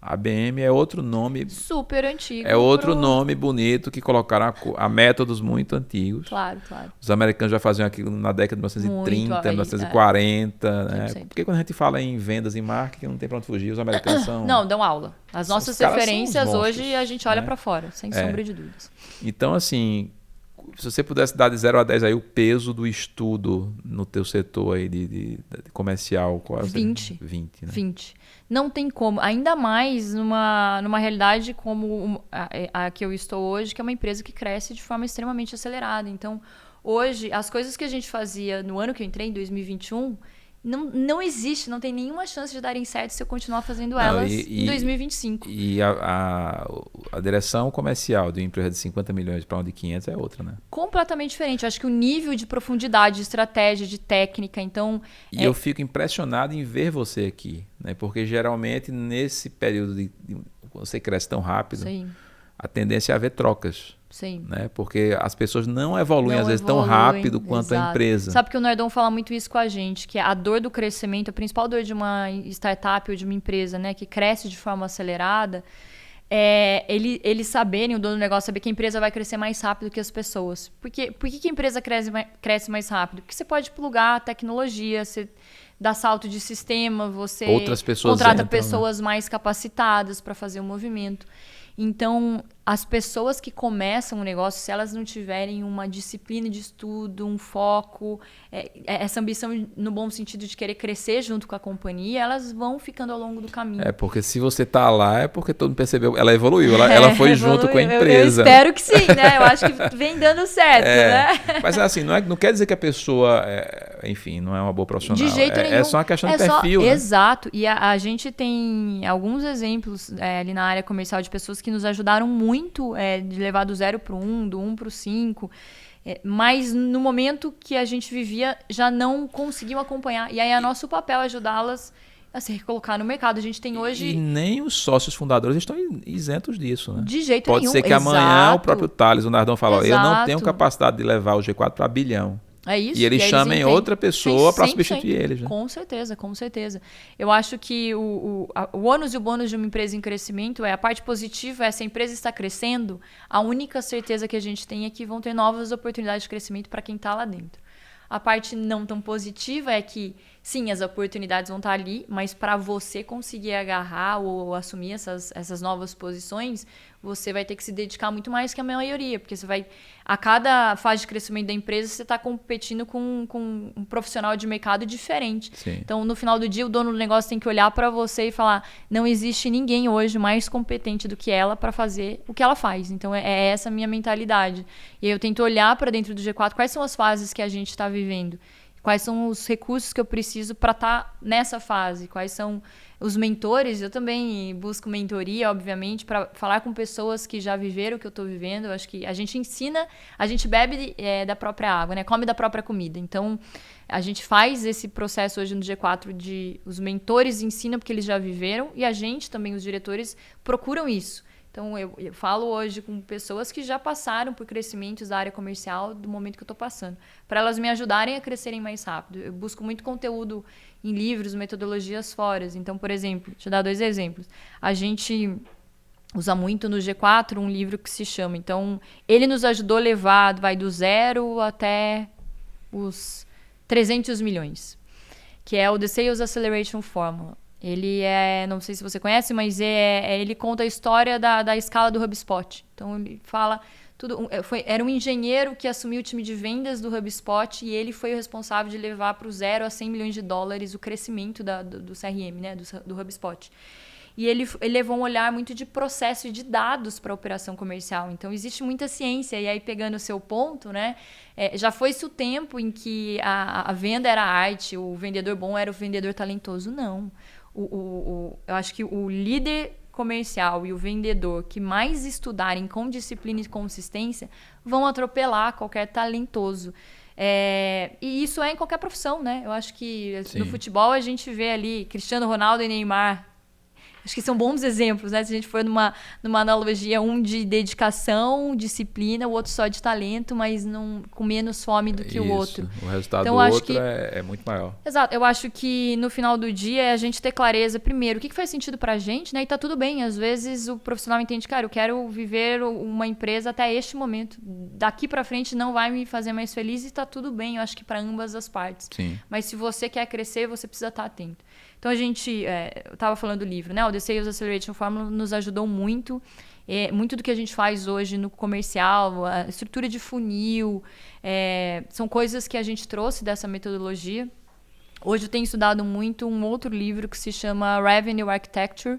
A ABM é outro nome. Super antigo. É outro nome bonito que colocaram a métodos muito antigos. Claro, claro. Os americanos já faziam aquilo na década de 1930, Muito, 1940. Né? 100%. Porque quando a gente fala em vendas e marketing, não tem pra onde fugir. Os americanos são... Não, dão aula. As nossas referências hoje a gente olha para fora, sem sombra de dúvidas. Então, assim, se você pudesse dar de 0 a 10 aí o peso do estudo no teu setor aí de comercial, qual é? 20. 20, né? 20. Não tem como. Ainda mais numa realidade como a que eu estou hoje, que é uma empresa que cresce de forma extremamente acelerada. Então, hoje, as coisas que a gente fazia no ano que eu entrei, em 2021, não existe, não tem nenhuma chance de darem certo se eu continuar fazendo elas em 2025. E a direção comercial de uma empresa de 50 milhões para uma de 500 é outra, né? Completamente diferente. Eu acho que o nível de profundidade, de estratégia, de técnica, então... E eu fico impressionado em ver você aqui, né? Porque geralmente nesse período você cresce tão rápido, Sim. A tendência é haver trocas. Sim. Né? Porque as pessoas não evoluem, às vezes, tão rápido quanto a empresa. Sabe que o Nardon fala muito isso com a gente, que a dor do crescimento, a principal dor de uma startup ou de uma empresa, né, que cresce de forma acelerada, é eles saberem, o dono do negócio saber que a empresa vai crescer mais rápido que as pessoas. Por que a empresa cresce mais rápido? Porque você pode plugar tecnologia, você dá salto de sistema, você contrata pessoas mais capacitadas para fazer o movimento. Então, as pessoas que começam o negócio, se elas não tiverem uma disciplina de estudo, um foco, essa ambição no bom sentido de querer crescer junto com a companhia, elas vão ficando ao longo do caminho. Porque se você tá lá, é porque todo mundo percebeu. Ela evoluiu, ela foi junto com a empresa. Eu espero que sim, né? Eu acho que vem dando certo, né? Mas assim, não quer dizer que a pessoa, enfim, não é uma boa profissional. De jeito nenhum. É só uma questão de perfil. Né? Exato. E a gente tem alguns exemplos ali na área comercial de pessoas que nos ajudaram muito de levar do 0 para o 1, do 1 para o 5. Mas no momento que a gente vivia, já não conseguiam acompanhar. E aí é nosso papel ajudá-las a se recolocar no mercado. A gente tem hoje... E nem os sócios fundadores estão isentos disso, né? De jeito nenhum. Pode ser que amanhã o próprio Thales, o Nardon, fala, eu não tenho capacidade de levar o G4 para bilhão. É isso. E eles chamem outra pessoa para substituir eles. Né? Com certeza, com certeza. Eu acho que o ônus e o bônus de uma empresa em crescimento a parte positiva se a empresa está crescendo, a única certeza que a gente tem é que vão ter novas oportunidades de crescimento para quem está lá dentro. A parte não tão positiva é que, sim, as oportunidades vão estar ali, mas para você conseguir agarrar ou assumir essas novas posições, você vai ter que se dedicar muito mais que a maioria, porque você vai, a cada fase de crescimento da empresa, você está competindo com um profissional de mercado diferente. Sim. Então, no final do dia, o dono do negócio tem que olhar para você e falar, não existe ninguém hoje mais competente do que ela para fazer o que ela faz. Então, é essa a minha mentalidade. E eu tento olhar para dentro do G4, quais são as fases que a gente está vivendo. Quais são os recursos que eu preciso para estar nessa fase? Quais são os mentores? Eu também busco mentoria, obviamente, para falar com pessoas que já viveram o que eu estou vivendo. Eu acho que a gente ensina, a gente bebe da própria água, né? Come da própria comida. Então, a gente faz esse processo hoje no G4 os mentores ensinam porque eles já viveram e a gente também, os diretores, procuram isso. Então, eu falo hoje com pessoas que já passaram por crescimentos da área comercial do momento que eu estou passando, para elas me ajudarem a crescerem mais rápido. Eu busco muito conteúdo em livros, metodologias fora. Então, por exemplo, deixa eu dar 2 exemplos. A gente usa muito no G4 um livro que se chama... Então, ele nos ajudou a levar do 0 até os 300 milhões, que é o The Sales Acceleration Formula. Ele não sei se você conhece, mas ele conta a história da escala do HubSpot. Então, ele fala tudo. Era um engenheiro que assumiu o time de vendas do HubSpot e ele foi o responsável de levar para o 0 a 100 milhões de dólares o crescimento do CRM, né, do HubSpot. E ele levou um olhar muito de processo e de dados para a operação comercial. Então, existe muita ciência. E aí, pegando o seu ponto, né, já foi-se o tempo em que a venda era arte, o vendedor bom era o vendedor talentoso. Não. Eu acho que o líder comercial e o vendedor que mais estudarem com disciplina e consistência vão atropelar qualquer talentoso. E isso em qualquer profissão, né? Eu acho que Sim. No futebol a gente vê ali Cristiano Ronaldo e Neymar. Acho que são bons exemplos, né? Se a gente for numa analogia, um de dedicação, disciplina, o outro só de talento, mas com menos fome do que o outro. O resultado então, do outro é muito maior. Exato. Eu acho que no final do dia é a gente ter clareza, primeiro, o que faz sentido pra gente, né? E tá tudo bem. Às vezes o profissional entende, cara, eu quero viver uma empresa até este momento. Daqui pra frente não vai me fazer mais feliz e tá tudo bem. Eu acho que pra ambas as partes. Sim. Mas se você quer crescer, você precisa estar atento. Então a gente, eu estava falando do livro, né? O The Sales Acceleration Formula nos ajudou muito. Muito do que a gente faz hoje no comercial, a estrutura de funil, são coisas que a gente trouxe dessa metodologia. Hoje eu tenho estudado muito um outro livro que se chama Revenue Architecture,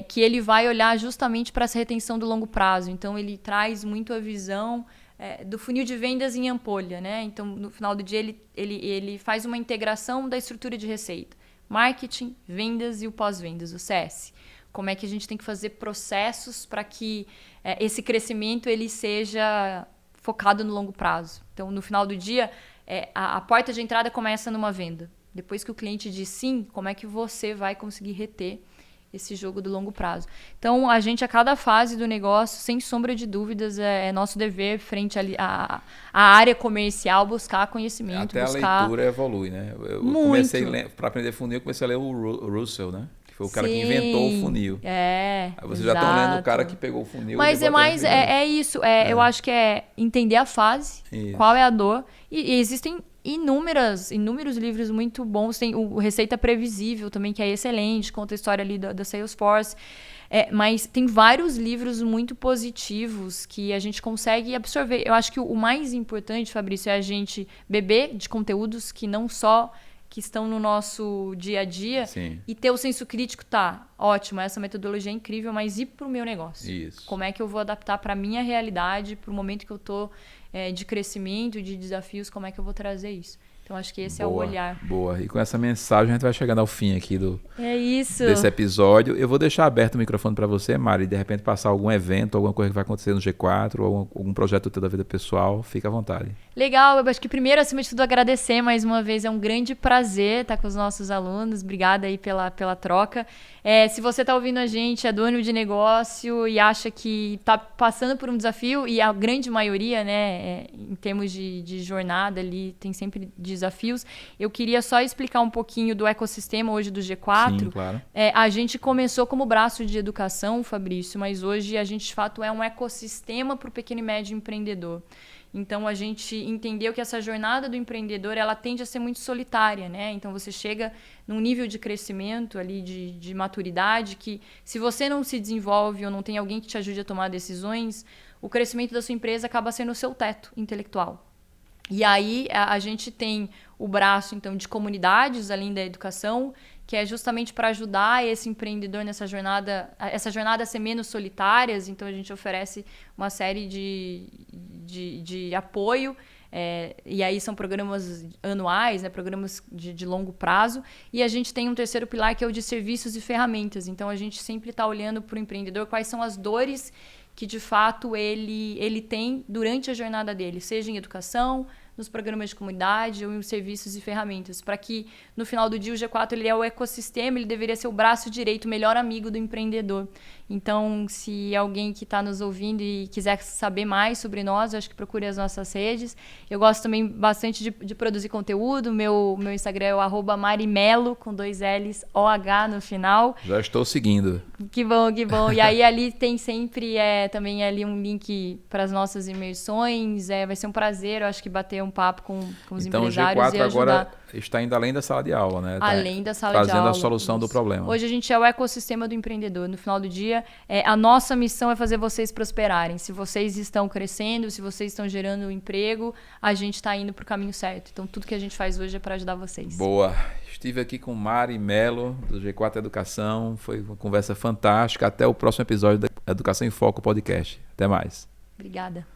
que ele vai olhar justamente para essa retenção do longo prazo. Então ele traz muito a visão do funil de vendas em ampolha, né? Então no final do dia ele faz uma integração da estrutura de receita. Marketing, vendas e o pós-vendas, o CS. Como é que a gente tem que fazer processos para que esse crescimento ele seja focado no longo prazo. Então, no final do dia, a porta de entrada começa numa venda. Depois que o cliente diz sim, como é que você vai conseguir reter esse jogo do longo prazo? Então, a gente, a cada fase do negócio, sem sombra de dúvidas, é nosso dever frente à área comercial buscar conhecimento. Até a leitura evolui, né? Eu comecei, para aprender funil, eu comecei a ler o Russell, né? Que foi o cara que inventou o funil. Aí vocês já estão lendo o cara que pegou o funil. Mas é isso. Eu acho que é entender a fase, qual é a dor. E existem inúmeros livros muito bons. Tem o Receita Previsível também, que é excelente, conta a história ali da Salesforce. Mas tem vários livros muito positivos que a gente consegue absorver. Eu acho que o mais importante, Fabrício, é a gente beber de conteúdos que não só que estão no nosso dia a dia. Sim. E ter o senso crítico, ótimo, essa metodologia é incrível, mas e para o meu negócio? Isso. Como é que eu vou adaptar para a minha realidade, para o momento que eu estou de crescimento, de desafios, como é que eu vou trazer isso? Então, acho que esse é o olhar. Boa. E com essa mensagem, a gente vai chegando ao fim aqui desse episódio. Eu vou deixar aberto o microfone para você, Mari, e de repente passar algum evento, alguma coisa que vai acontecer no G4, ou algum projeto teu da vida pessoal, fica à vontade. Legal. Eu acho que primeiro, acima de tudo, agradecer mais uma vez. É um grande prazer estar com os nossos alunos. Obrigada aí pela troca. Se você está ouvindo a gente, é dono de negócio e acha que está passando por um desafio, e a grande maioria, né, em termos de jornada ali, tem sempre desafios. Eu queria só explicar um pouquinho do ecossistema hoje do G4. Sim, claro. A gente começou como braço de educação, Fabrício, mas hoje a gente, de fato, é um ecossistema para o pequeno e médio empreendedor. Então, a gente entendeu que essa jornada do empreendedor, ela tende a ser muito solitária, né? Então, você chega num nível de crescimento ali, de maturidade, que se você não se desenvolve ou não tem alguém que te ajude a tomar decisões, o crescimento da sua empresa acaba sendo o seu teto intelectual. E aí, a gente tem o braço, então, de comunidades, além da educação, que é justamente para ajudar esse empreendedor nessa jornada, essa jornada a ser menos solitária. Então, a gente oferece uma série de apoio, e aí são programas anuais, né, programas de longo prazo. E a gente tem um terceiro pilar, que é o de serviços e ferramentas. Então, a gente sempre está olhando para o empreendedor quais são as dores que, de fato, ele tem durante a jornada dele, seja em educação, nos programas de comunidade ou em serviços e ferramentas, para que, no final do dia, o G4 ele é o ecossistema, ele deveria ser o braço direito, o melhor amigo do empreendedor. Então, se alguém que está nos ouvindo e quiser saber mais sobre nós, eu acho que procure as nossas redes. Eu gosto também bastante de produzir conteúdo. Meu Instagram é o @marimelo, com 2 L's, OH no final. Já estou seguindo. Que bom, que bom. E aí ali tem sempre também ali um link para as nossas imersões. Vai ser um prazer, eu acho que bater um papo com os empresários G4 e ajudar. Agora está indo além da sala de aula, né? Além da sala de aula. Trazendo a solução do problema. Hoje a gente é o ecossistema do empreendedor. No final do dia, a nossa missão é fazer vocês prosperarem. Se vocês estão crescendo, se vocês estão gerando emprego, a gente está indo para o caminho certo. Então, tudo que a gente faz hoje é para ajudar vocês. Boa. Estive aqui com Mari Melo, do G4 Educação. Foi uma conversa fantástica. Até o próximo episódio da Educação em Foco Podcast. Até mais. Obrigada.